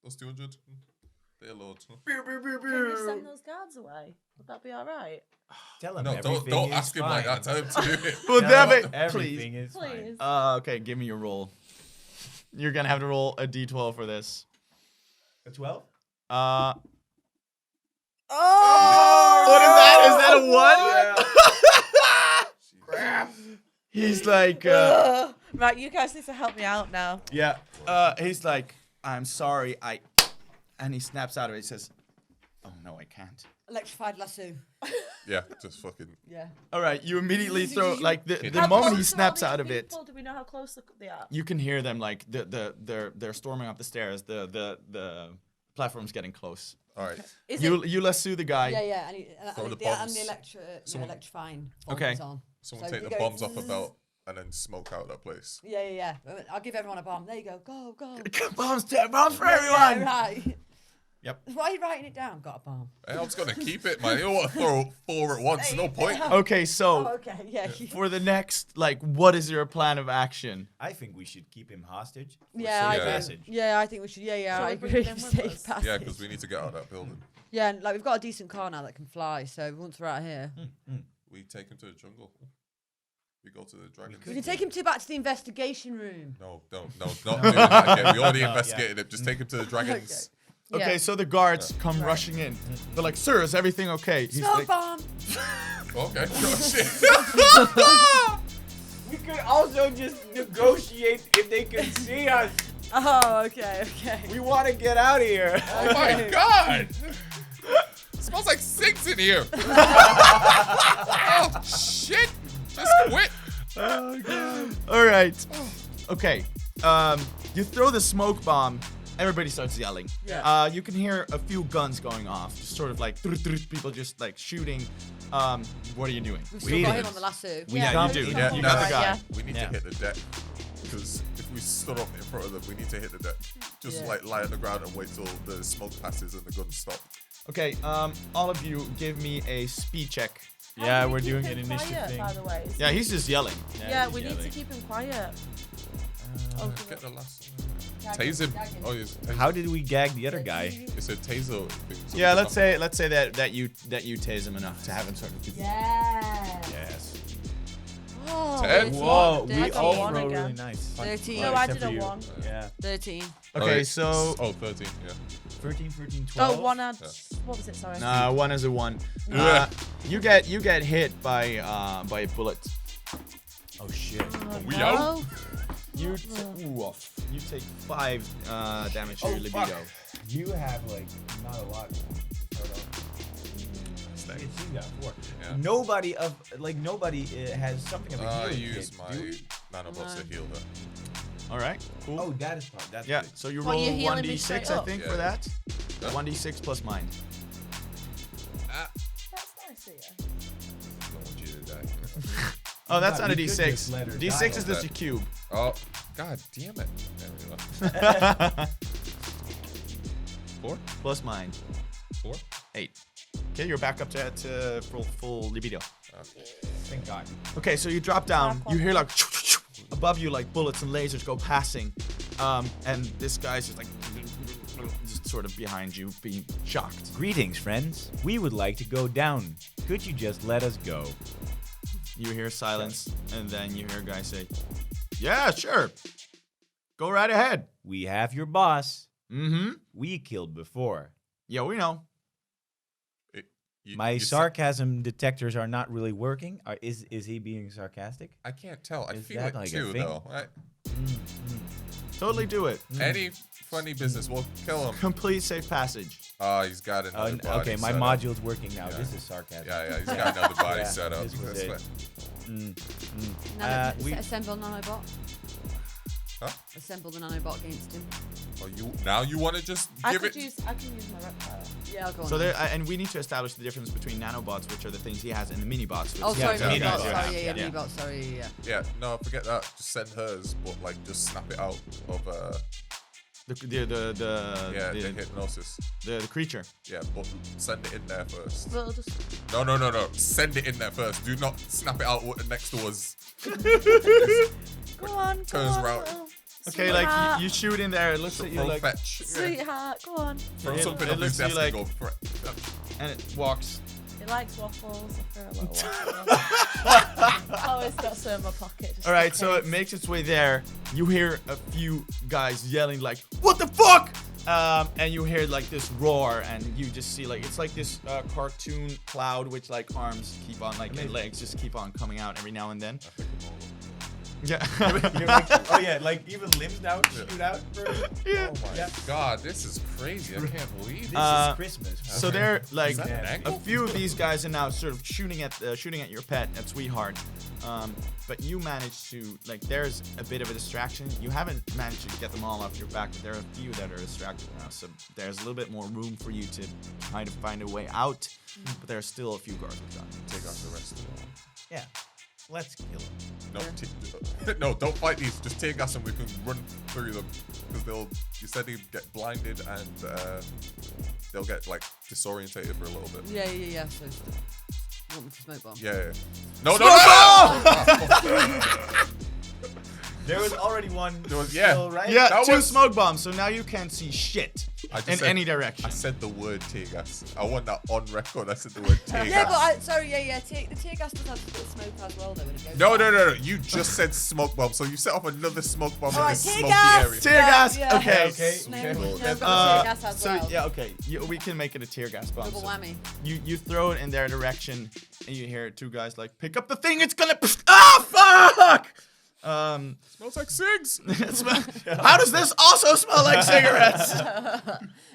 Those 200. Dear Lord. Can we send those guards away? Would that be all right? Tell him No, everything don't is ask him like fine. that. Tell him to do it. Well, Tell damn him it, everything please. is fine. Okay, give me your roll. You're gonna have to roll a d12 for this. A 12? Oh! What is that? Is that a 1? Crap. He's like, Right, you guys need to help me out now. yeah. He's like, I'm sorry, and he snaps out of it. He says, "Oh no, I can't." Electrified lasso. Yeah, just fucking. Yeah. All right, you immediately throw like the How moment close he are snaps all out these of it. people? Do we know how close they are? You can hear them like they're storming up the stairs. The platform's getting close. All right. Is You lasso the guy. Yeah. Throw And the the bombs. electrifying. Okay. Is on. Someone So take you the go bombs off a belt and then smoke out that place. Yeah. I'll give everyone a bomb. There you go. Go. Bombs for Yeah, everyone. right. Yep. Why are you writing it down? Got a bomb. Hey, I was gonna keep it, man. You don't want to throw 4 at once. No point. Okay, so Oh, okay. Yeah. for the next, like, what is your plan of action? I think we should keep him hostage. For Yeah, safe I passage. Yeah, I think we should. Yeah. So I we bring agree. them with Safe us? passage. Yeah, because we need to get out of that building. Yeah, and like we've got a decent car now that can fly, so once we're out here, We take him to the jungle. We go to the dragon. we can take him back to the investigation room. No, not doing that again. We already No, yeah. investigated it. Just take him to the dragons. Okay, Yeah. so the guards come rushing in. They're like, "Sir, is everything okay?" He's Smoke like, bomb. Okay. Oh, shit. We could also just negotiate if they can see us. Oh, okay. We want to get out of here. Oh my god! It smells like sinks in here. Oh shit! Just quit. "All right, okay." You throw the smoke bomb. Everybody starts yelling. Yeah. You can hear a few guns going off, just sort of like people just like shooting. What are you doing? We've still got him did. on the lasso. Yeah, you do. Yeah, you no, got the guy. We need Yeah. to hit the deck. Because if we stood up in front of them, we need to hit the deck. Just Yeah. like lie on the ground and wait till the smoke passes and the guns stop. Okay, all of you give me a speed check. Yeah, How do we we're keep doing him an initiative quiet, thing. by the way. Yeah, he's just yelling. Yeah, he's we need to yelling. keep him quiet. Get the last. Tase him. Oh, yes. How did we gag the other guy? It's a taser thing. so Yeah, we let's say that you tase him enough to have him sort of. Yeah. Yes. Oh, 10. Whoa, we I got all one roll again. really nice. 13. No, I Except did for a you. 1. Yeah. 13. Okay, so 13. Yeah. 13, 14, 12. Oh, 1 had. Yeah. What was it? Sorry. 1 is a 1. Yeah. You get hit by a bullet. Oh shit. We No. out. You take 5 damage to your libido. You have like not a lot. I can see that before. Yeah. Nobody has something of a I healing use kit, my do we? nanobots to heal her. All right, cool. Oh, that is part. That's yeah, good. so you Well, roll you're healing me 1d6, straight I up. think, Yeah. for that. Huh? 1d6 plus mine. Ah. That's nice of you. I don't want you to die. Oh, that's God, not a we could d6. just let her D6 die is like just that. a cube. Oh, god damn it. There we go. 4? Plus mine. 4? 8. Okay, you're back up to full libido. Thank God. Okay, so you drop down. You hear like above you, like bullets and lasers go passing, and this guy's just like just sort of behind you, being shocked. Greetings, friends. We would like to go down. Could you just let us go? You hear silence, and then you hear a guy say, "Yeah, sure. Go right ahead." We have your boss. Mm-hmm. We killed before. Yeah, we know. My sarcasm detectors are not really working. Is he being sarcastic? I can't tell. I Is feel that it like a too, thing? though. Totally do it. Any funny business, we'll kill him. Complete safe passage. Oh, he's got another body Okay, my set up. module's working now. Yeah. This is sarcasm. Yeah, he's got another body Yeah, set up. this was That's it. what- Mm. Nano, we- assemble nanobot. Huh? Assemble the nanobot against him. Oh, you want to just I give can it? use my reptile. Yeah, I'll go on. So there, and we need to establish the difference between nanobots, which are the things he has, and the mini-bots. Which Oh, sorry, yeah, mini-bot. yeah, Sorry, yeah. mini-bot. Sorry, yeah. Yeah, no, forget that. Just send hers, but like just snap it out of the hypnosis. The creature. Yeah, but send it in there first. Well, just No. Send it in there first. Do not snap it out next to us. go on. Turns go on, round. little Okay, sweetheart. like you shoot in there, it looks at you Throw like, fetch. Sweetheart, go on. Throw It- something it up his looks to you desk and like- go. and it walks. It likes waffles. I throw a little waffle. Always got some in my pocket. Just All right, in so it case. makes its way there. You hear a few guys yelling like, "What the fuck!" And you hear like this roar, and you just see like it's like this cartoon cloud, which like arms keep on like and legs just keep on coming out every now and then. Yeah. You're like, oh yeah, like even limbs now shoot out. Yeah. Oh my god, this is crazy. I can't believe This it. is Christmas. So they're like Is that an a angle? few of these guys are now sort of shooting at your pet, at Sweetheart. But you managed to like there's a bit of a distraction. You haven't managed to get them all off your back, but there are a few that are distracted now. So there's a little bit more room for you to try to find a way out. But there are still a few guards with guns. Take out the rest of them. Yeah. Let's kill him. No, no, don't fight these. Just tear gas and we can run through them because you said he'd get blinded and they'll get like disorientated for a little bit. Yeah. So, you want me to smoke bomb? Yeah. No. There was already one. There was- yeah. still, right? Yeah, That two was- smoke bombs. So now you can't see shit I just in said- any direction. I said the word tear gas. I want that on record. I said the word tear Yeah, gas. but the tear gas does have a bit of smoke as well, though, when it goes. No. You just said smoke bomb. So you set off another smoke bomb in Alright, this tear smoky gas! area. Tear gas. Yeah. Okay. Okay. No, Okay. we've got tear gas as So well. yeah, okay. We can make it a tear gas bomb. Double So whammy. you throw it in their direction, and you hear two guys like, "Pick up the thing! It's gonna!" Ah, fuck! Smells like cigs. it smell- How does this also smell like cigarettes?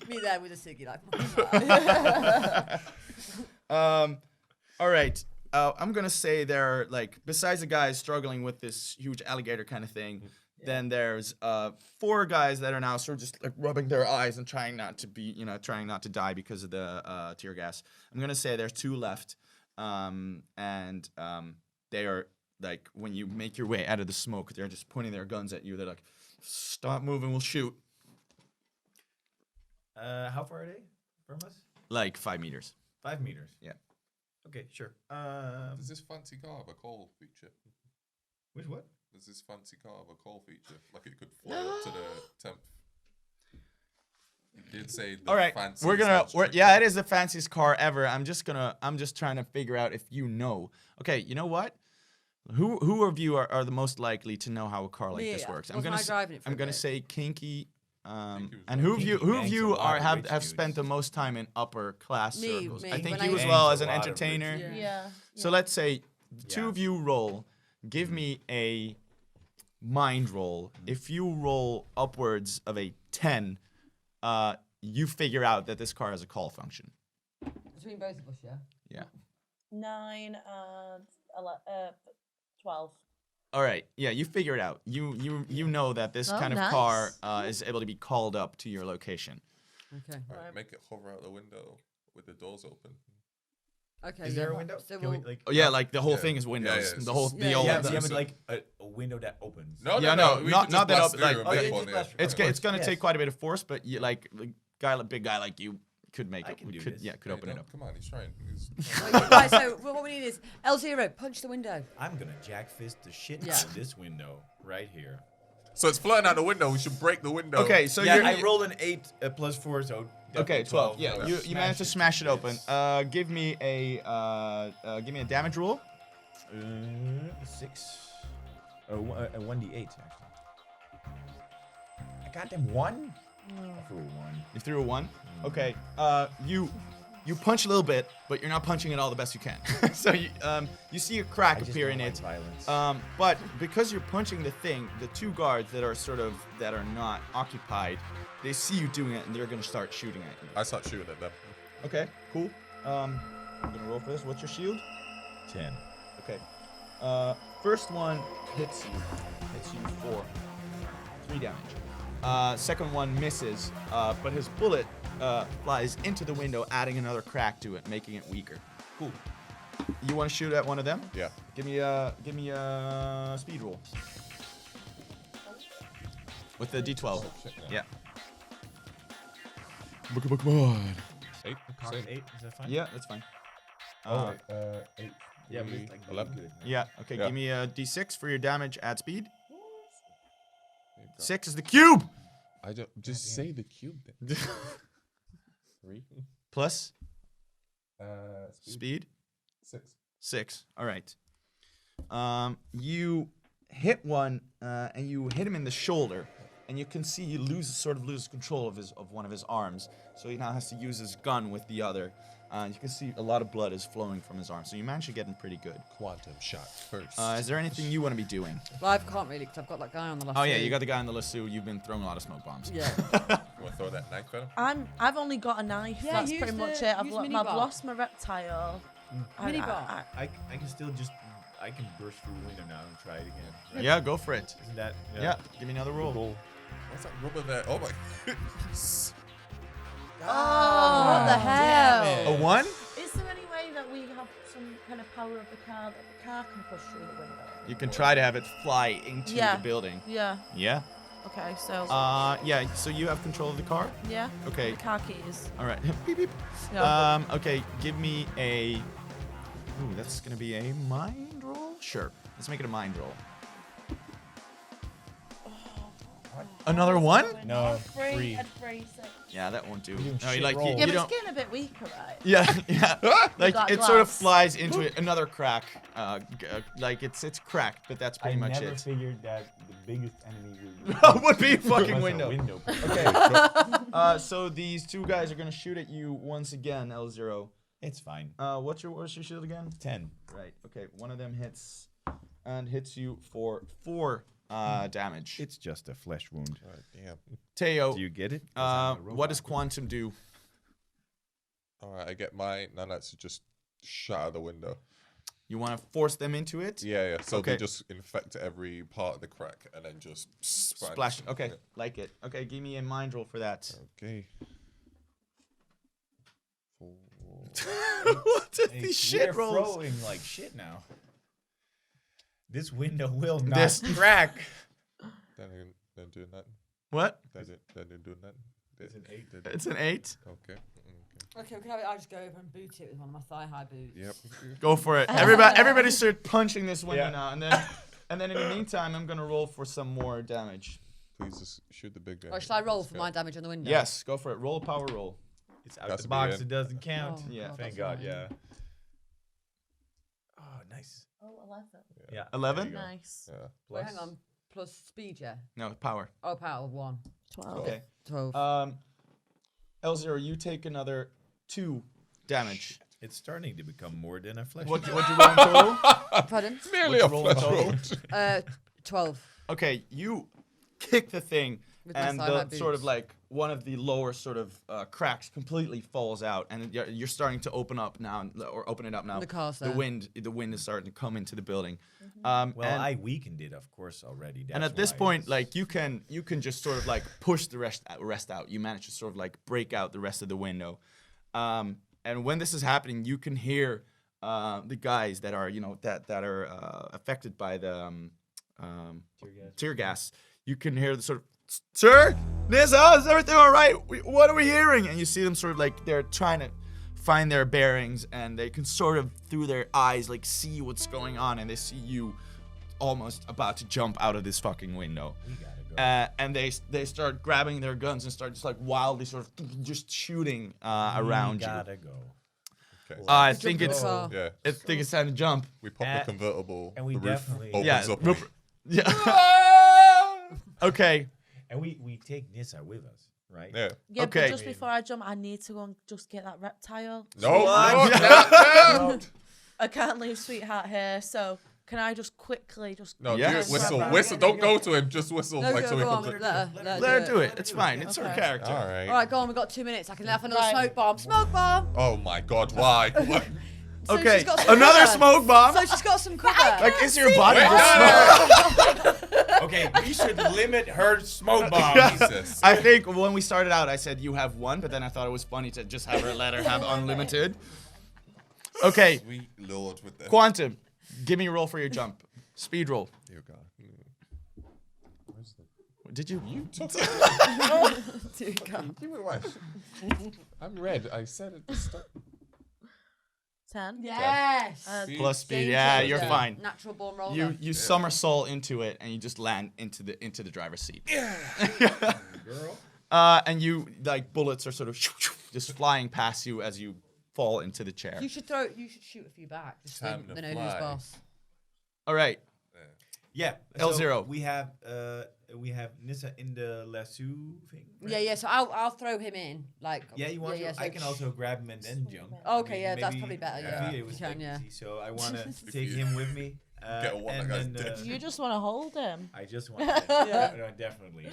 Me there with a ciggy, like. All right. I'm gonna say there are like besides the guys struggling with this huge alligator kind of thing, then there's 4 guys that are now sort of just like rubbing their eyes and trying not to die because of the tear gas. I'm gonna say there's 2 left, and they are like when you make your way out of the smoke, they're just pointing their guns at you. They're like, "Stop moving, we'll shoot." How far are they from us? Like 5 meters. 5 meters. Yeah. Okay, sure. Does this fancy car have a call feature? Which what? Does this fancy car have a call feature? Like it could fly up to the 10th. You did say the All right, fancy. yeah, it is the fanciest car ever. I'm just trying to figure out if you know. Okay, you know what? Who of you are the most likely to know how a car like Me, this works? wasn't I driving it for I'm a gonna bit? say Kinky. Kinky was And right. who of you Kinky bangs a lot of have rich have dudes. spent the most time in upper class Me, circles? me. I think When you I as used- well as A an lot of rich entertainer. dudes. Yeah. So let's say two Yeah. of you roll. Give me a mind roll. If you roll upwards of a 10, you figure out that this car has a call function. Between both of us, yeah? Yeah. 9 and 12. All right. Yeah, you figure it out. You know that this Oh, kind of nice. car is able to be called up to your location. Okay. All right, make it hover out the window with the doors open. Okay. Is yeah. there a window? So Can we, we'll, like, Oh yeah, like the whole Yeah. thing is windows. it's The whole just- the Yeah, old. yeah, yeah, but so- like a window that opens. No, Yeah, no, no, we not- could not just that blast up, like- through and Oh, yeah, make just one, yeah. blast through. It's gonna Yes. take quite a bit of force, but you like a big guy like you could make I it. can do Could this. yeah, could Hey, open it no, up. Come on, he's trying. right, so what we need is L0, punch the window. I'm gonna jack fist the shit Yeah. out of this window right here. So it's flying out the window. We should break the window. Okay, so yeah, you're I rolled an 8 plus 4, so okay, definitely 12. Yeah, so you smash managed to it. smash it open. Give me a damage roll. 6. A 1d8 actually. I got them 1. I threw a 1. You threw a 1. Okay. You punch a little bit, but you're not punching it all the best you can. So you see a crack I just appear don't in like it. violence. But because you're punching the thing, the 2 guards that are not occupied, they see you doing it and they're gonna start shooting at you. I start shooting at them. Okay, cool. I'm gonna roll for this. What's your shield? 10. Okay. First one hits you 4. 3 damage. Second one misses, but his bullet flies into the window, adding another crack to it, making it weaker. Cool. You want to shoot at one of them? Yeah. Give me a speed roll. With the D12. Yeah. Come on. 8. Cock Same. 8, is that fine? Yeah, that's fine. Oh, 8. yeah, but it's like 11. good. Yeah. Okay. Yeah. Give me a D6 for your damage. Add speed. 6 is the cube. I don't just say the cube then. 3 Plus speed. speed. 6. 6. All right. You hit one, and you hit him in the shoulder, and you can see he loses control of one of his arms. So he now has to use his gun with the other. You can see a lot of blood is flowing from his arm. So you managed to get him pretty good. Quantum shot first. Is there anything you want to be doing? Well, I can't really because I've got that guy on the left. Oh yeah, you got the guy in the lasso. You've been throwing a lot of smoke bombs. Yeah. You want to throw that knife at him? I've only got a knife. Yeah, That's use pretty much the- it. I've use I've mini-bar. lost my reptile. Mini-bar. I can still just, I can burst through the window now and try it again. Right? Yeah, go for it. Isn't that? Yeah, give me another roll. What's that rubber there? Oh my. Oh, what the hell? A 1? Is there any way that we have some kind of power of the car that the car can push through the window? You can try to have it fly into Yeah. the building. Yeah. Yeah. Okay. So. Yeah. So you have control of the car. yeah. Okay. The car keys. All right. Beep beep. Yeah. Okay. Give me a. Ooh, that's gonna be a mind roll. Sure. Let's make it a mind roll. Another 1? No, Free. three. At free. So. Yeah, that won't do. doing No, shit like rolls. you Yeah, but don't. it's getting a bit weaker, right? Yeah, yeah. Like got it sort of glass. flies into it. Another crack. Like it's cracked, but that's pretty I much never it. figured that the biggest enemy Would be a was fucking a window. window. Okay. So these 2 guys are gonna shoot at you once again, L0. It's fine. What's your shield again? 10. Right. Okay. One of them hits you for 4 damage. It's just a flesh wound. Damn. Teo, Do you get it? what does quantum do? All right, I get my Thanatos just shot out the window. You want to force them into it? Yeah. So Okay. they just infect every part of the crack and then just Splash. Okay. Like it. Okay. Give me a mind roll for that. Okay. What are Hey, these shit we're rolls? throwing like shit now. This window will not This- crack. Then doing that. What? Then doing that. It's an 8. It's an 8. Okay. Okay, I'll just go over and boot it with one of my thigh-high boots. Yep. Go for it. Everybody start punching this window Yeah. now, and then in the meantime, I'm gonna roll for some more damage. Please just shoot the big guy. Or should I roll for my damage on the window? Yes. Go for it. Roll a power roll. It's out Has the to be box. in. It doesn't count. Oh, Yeah. God, Thank that's God. annoying. Yeah. Oh, nice. Oh, 11. Yeah. 11? there you go. Nice. Yeah. Wait, hang on. Plus speed, yeah. No, power. Oh, power 1. 12. Okay. 12. L0, you take another 2 damage. It's starting to become more than a flesh. What you roll in total? Pardon? Merely a roll in flesh total? wound. 12. Okay, you kick the thing, With my and thigh-high the sort of boots. like one of the lower sort of cracks completely falls out, and you're starting to open up now, or open it up now. The car's the there. wind is starting to come into the building. Well, and, I weakened it, of course, already. and that's at this why point, it's- like you can just sort of like push the rest out. You manage to sort of like break out the rest of the window. And when this is happening, you can hear the guys that are that are affected by the tear gas. You can hear the sort of, "Sir, Niza, is everything all right? What are we hearing?" And you see them sort of like they're trying to find their bearings, and they can sort of through their eyes like see what's going on, and they see you almost about to jump out of this fucking window. We gotta go. And they start grabbing their guns and start just like wildly sort of just shooting around we you. gotta go. Okay. I Jump think in the it's car. Yeah. I think it's time to jump. We pop the convertible. and we the roof definitely- opens Yeah. up. Yeah. Okay. And we take Niza with us, right? Yeah. Yeah, Okay. but just before I jump, I need to go and just get that reptile. No. I can't leave Sweetheart here, so can I just quickly just... No, Yeah. do it. Whistle. Right. Whistle. Don't go to him. Just whistle. No, like so he go on. comes. Let Let her her do it. It's fine. It's her Okay. character. All right. All right, go on. We've got 2 minutes. I can have another Right. smoke bomb. Smoke bomb. Oh my God. Why? What? So Okay. she's got some Another cover. smoke bomb. So she's got some cover. Like, is your body Wait, just smoke? no. Okay, we should limit her smoke bomb. Jesus. I think when we started out, I said you have one, but then I thought it was funny to just let her have unlimited. Okay, Sweet Lord with the. Quantum, give me a roll for your jump. Speed roll. Dear God. Where's the? Did you? You took it. Dear God. Give me my. I'm red. I said it at the start. 10. Yes. Plus speed. Danger. Yeah, you're fine. Natural born roller. You somersault into it and you just land into the driver's seat. Girl. And you like bullets are sort of just flying past you as you fall into the chair. You should shoot a few back. Just Time so to they know who's fly. boss. All right. Yeah. L0. We have Niza in the lasso thing. Right? Yeah. So I'll throw him in. Like. Yeah, you want yeah, to? I can also grab him and then jump. Okay, yeah, that's maybe- probably better, I yeah. feel it was You can, like yeah. easy, so I want to If take you him with me. get one and that guy's then, dead. You just want to hold him. I just want to. No, definitely.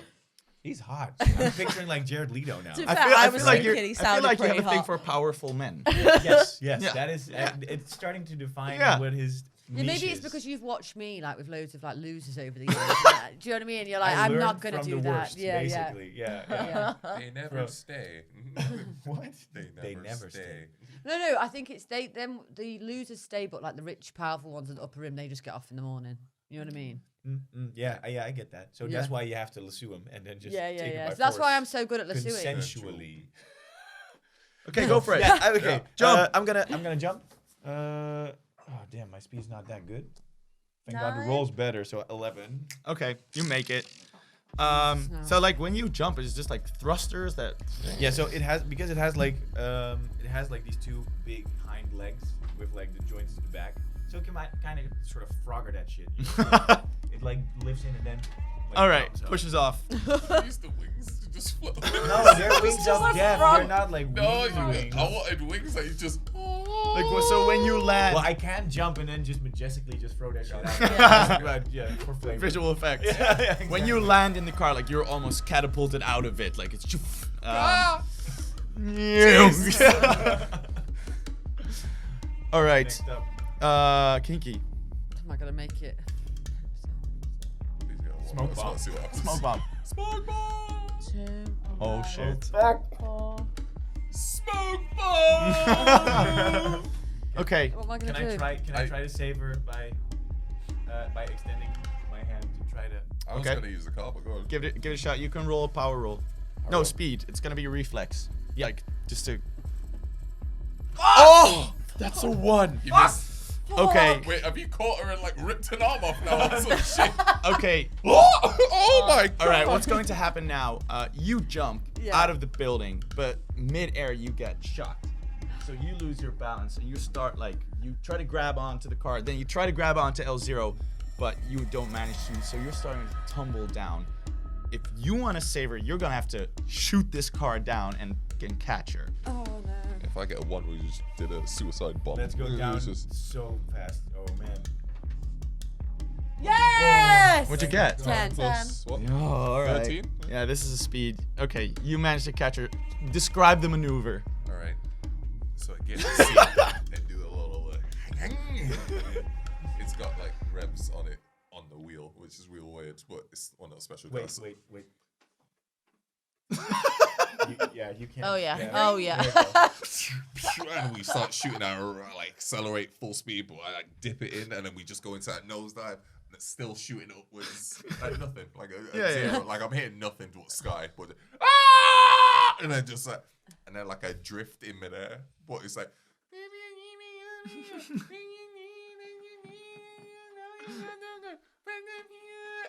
He's hot. I'm picturing like Jared Leto now. To be I fair, feel, I was feel like thinking you're. he I feel sounded like you have a pretty thing hot. for powerful men. Yes, Yeah. that is. It's starting to define Yeah. what his. Yeah, maybe niche it's is. because you've watched me like with loads of like losers over the years. Like, do you know what I mean? You're like, I I'm learned not gonna from do the that. worst, Yeah, basically. Yeah. yeah. They never Bro. stay. What? They never stay. No, I think it's the losers stay, but like the rich, powerful ones at the upper rim, they just get off in the morning. You know what I mean? Yeah, I get that. So that's why you have to lasso him and then just take him by So that's why force. I'm so good at lassoing. Consensually. Okay, go for it. Yeah, okay. Jump. I'm gonna jump. Oh damn, my speed's not that good. Thank God the roll's better. So 11. Okay, you make it. So like when you jump, it's just like thrusters that. Yeah, so it has like these two big hind legs with like the joints to the back. So it can kind of sort of frogger that shit. You know? It like lifts in and then. Like, All right, jumps up. pushes off. Use the wings to just float. No, they're wings of death. frog. They're not like No, wings. I wanted wings that you just. Like so when you land. Well, I can jump and then just majestically just throw that shit out. But yeah, for flavor. Visual effects. Yeah, When you exactly. land in the car, like you're almost catapulted out of it, like it's. Ah! All right, Next up. Kinky. Am I gonna make it? Smoke bomb. See what happens. Smoke bomb. Smoke bomb. 2. Oh shit. 4. Smoke bomb. Okay. What am I Can gonna do? Can I try to save her by extending my hand to try to? I was Okay. gonna use the car, but go on. Give it a shot. You can roll a power roll. No roll. speed. It's gonna be a reflex. Like just to. Oh! That's a 1. You missed. Okay. Wait, have you caught her and like ripped an arm off now or some shit? Okay. Oh my god. All right. What's going to happen now? You jump Yeah. out of the building, but mid-air you get shot. So you lose your balance, and you start like you try to grab onto the car, then you try to grab onto L0, but you don't manage to. So you're starting to tumble down. If you want to save her, you're gonna have to shoot this car down and catch her. Oh no. If I get a 1, we just did a suicide bomb. Let's go It's down just- so fast. Oh man. Yes. What'd you get? 10. Plus, what? Oh, all right. 13? Yeah, this is a speed. Okay, you managed to catch her. Describe the maneuver. All right. So I get the seat and do a little. It's got like revs on it on the wheel, which is real weird, but it's one of those special guys. Wait. You can't. Oh yeah. Yeah. Oh yeah. And we start shooting at her, like accelerate full speed, but I like dip it in, and then we just go into that nosedive, and it's still shooting upwards at nothing, like a Yeah, zero. yeah. Like I'm hitting nothing to sky, but ah! And then just like, and then like I drift in midair, but it's like.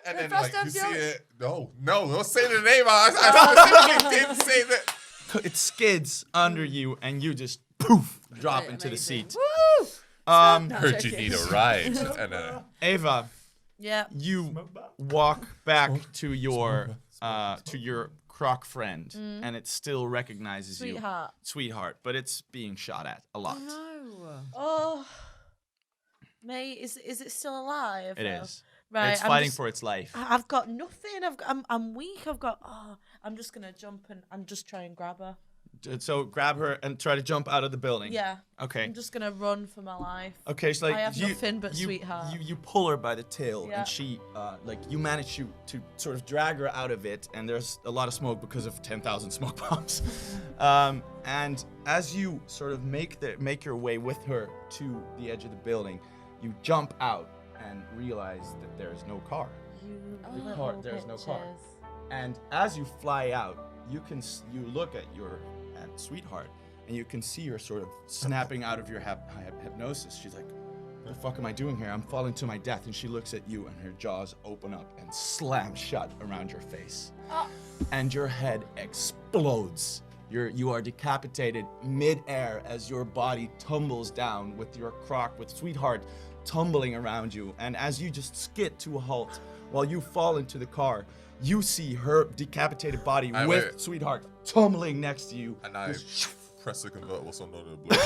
And then Fast like you and see Furious. it. No, don't say the name. I specifically didn't say that. It skids under you, and you just poof drop Right, into the amazing. seat. Woo! Heard you need a ride. And Ava, Yeah. you walk back to your croc friend, and it still recognizes you, Sweetheart. sweetheart, but it's being shot at a lot. No. Oh. Mate, is it still alive? It though? is. Right. It's I'm fighting just- for its life. I've got nothing. I'm weak. I'm just gonna jump and just try and grab her. So grab her and try to jump out of the building. Yeah. Okay. I'm just gonna run for my life. Okay, so like I have you, nothing but sweetheart. You pull her by the tail, Yeah. and she, like, you manage to sort of drag her out of it, and there's a lot of smoke because of 10,000 smoke bombs. And as you sort of make your way with her to the edge of the building, you jump out and realize that there's no car. There's no car. And as you fly out, you look at your sweetheart, and you can see her sort of snapping out of your hypnosis. She's like, "What the fuck am I doing here? I'm falling to my death." And she looks at you, and her jaws open up and slam shut around your face, and your head explodes. You are decapitated mid-air as your body tumbles down with your with sweetheart tumbling around you. And as you just skid to a halt while you fall into the car, you see her decapitated body with sweetheart tumbling next to you. And I press the convertible so none of the blood.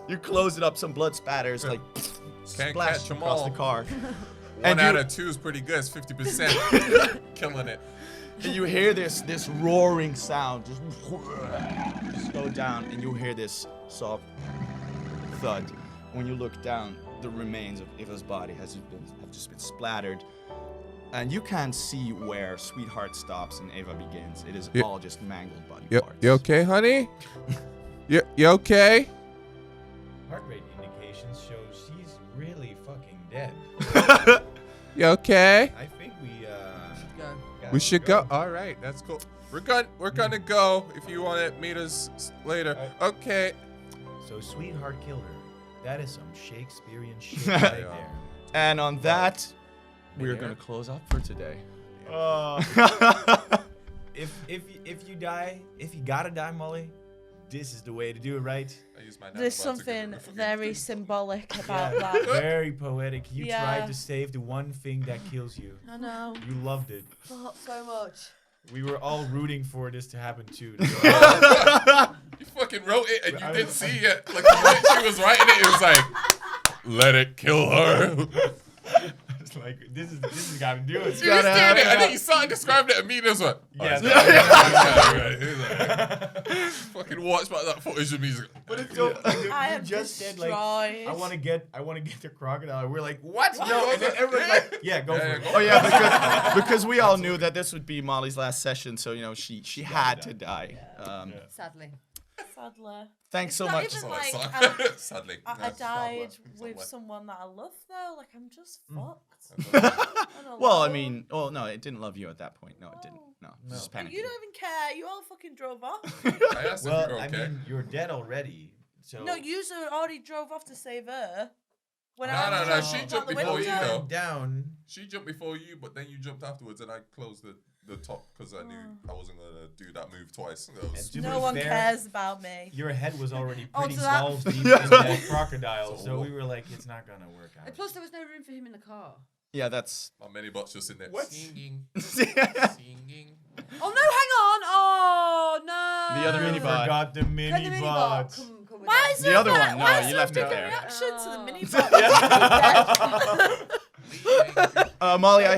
You close it up, some blood spatters like Can't splash catch 'em across all. the car. One out of 2 is pretty good. It's 50%. Killing it. And you hear this roaring sound just go down, and you hear this soft thud. When you look down, the remains of Eva's body have just been splattered. And you can't see where Sweetheart stops and Eva begins. It is all just mangled body parts. You okay, honey? you okay? Heart rate indications show she's really fucking dead. You okay? I think we Go. We should go. All right, that's cool. We're gonna go. If you want to meet us later. Okay. So Sweetheart killed her. That is some Shakespearean shit right there. And on that, we're Yeah. going to close up for today. If you die, if you gotta die, Molly, this is the way to do it, right? I use my There's nanobots to get something rid of fucking very things. symbolic about Yeah, that. very poetic. You Yeah. tried to save the one thing that kills you. I know. You loved it. Not so much. We were all rooting for this to happen too. You fucking wrote it and you didn't see it. Like the minute she was writing it, it was like, let it kill her. It's like this is gotta do it. You just did it, and then you saw and described it immediately. It was like, Yeah. fucking watch back that footage of music. But it's so funny. I You am just said like destroyed. I want to get the crocodile. We're like, what? No, No, and then everyone's like, yeah, go for Yeah, it. go Oh yeah, because we all knew that this would be Molly's last session, so she had to die. Sadly. Sadly. Thanks so It's not much. even Like, like sadly. I died with Sadly. someone that I love though. Like I'm just fucked. Well, I mean, no, it didn't love you at that point. No, it didn't. No, just But panicking. you don't even care. You all fucking drove off. I asked if Well, you were I okay. mean, you're dead already. So No, you already drove off to save her. When No, I was no, trying she to jumped out the before you, window. though. went down. She jumped before you, but then you jumped afterwards, and I closed the top because I knew I wasn't gonna do that move twice. That was- To No be one fair, cares about me. Your head was already Oh, pretty so that- small deep in that crocodile, So so we were like, it's not gonna work out. And plus, there was no room for him in the car. Yeah, that's. My mini bot's just in there. What? Singing. The Singing. Oh no! Hang on! Oh no! other You mini bot. forgot the mini Can the mini bot bot. come with Why us? is The there other that- one, no, why is you there left it a big there. reaction to the Oh. mini bot? Molly, I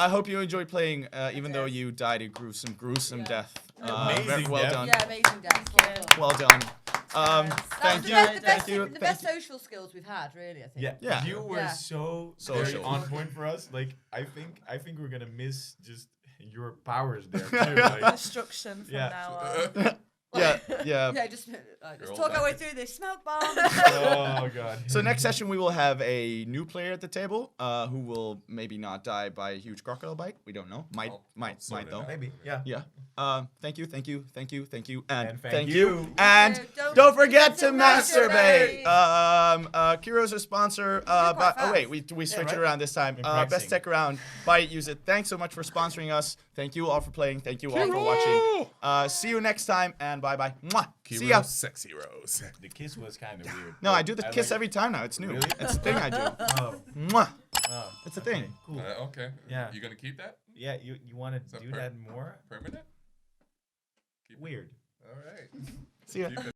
hope you enjoyed playing, even though you died a gruesome Yeah. death. Amazing well death. done. Yeah, amazing death. Well done. Thank you. Thank you. The best social skills we've had, really. I think. Yeah, Yeah. you were Yeah. so Social. very on point for us. Like, I think we're gonna miss just your powers there too. Like, Destruction from Yeah. now on. Yeah. Yeah, just You're talk all our way back. through this smoke bomb. oh god. So next session we will have a new player at the table, who will maybe not die by a huge crocodile bite. We don't know. Might sort it though. out. Maybe. Yeah. Yeah. Thank you, and And thank thank you. you. And Don't don't forget to masturbate. masturbate. Kiiroo's our sponsor. quite But fast. wait, we switched it right. around this time. Been Best practicing. tech around. Buy it, use it. Thanks so much for sponsoring us. Thank you all for playing. Thank you all for watching. See you next time, and bye bye. Mwah. See ya. Kiiroo Sexy Rose. The kiss was kind of weird. No, I do the kiss like- every time now. It's new. Really? It's a thing I do. Oh, Mwah. oh, It's a okay, thing. Cool. Okay. Yeah. You gonna keep that Yeah, you want Is to that do per- that more? permanent? Keep it. Weird. All right. See ya. Keep it.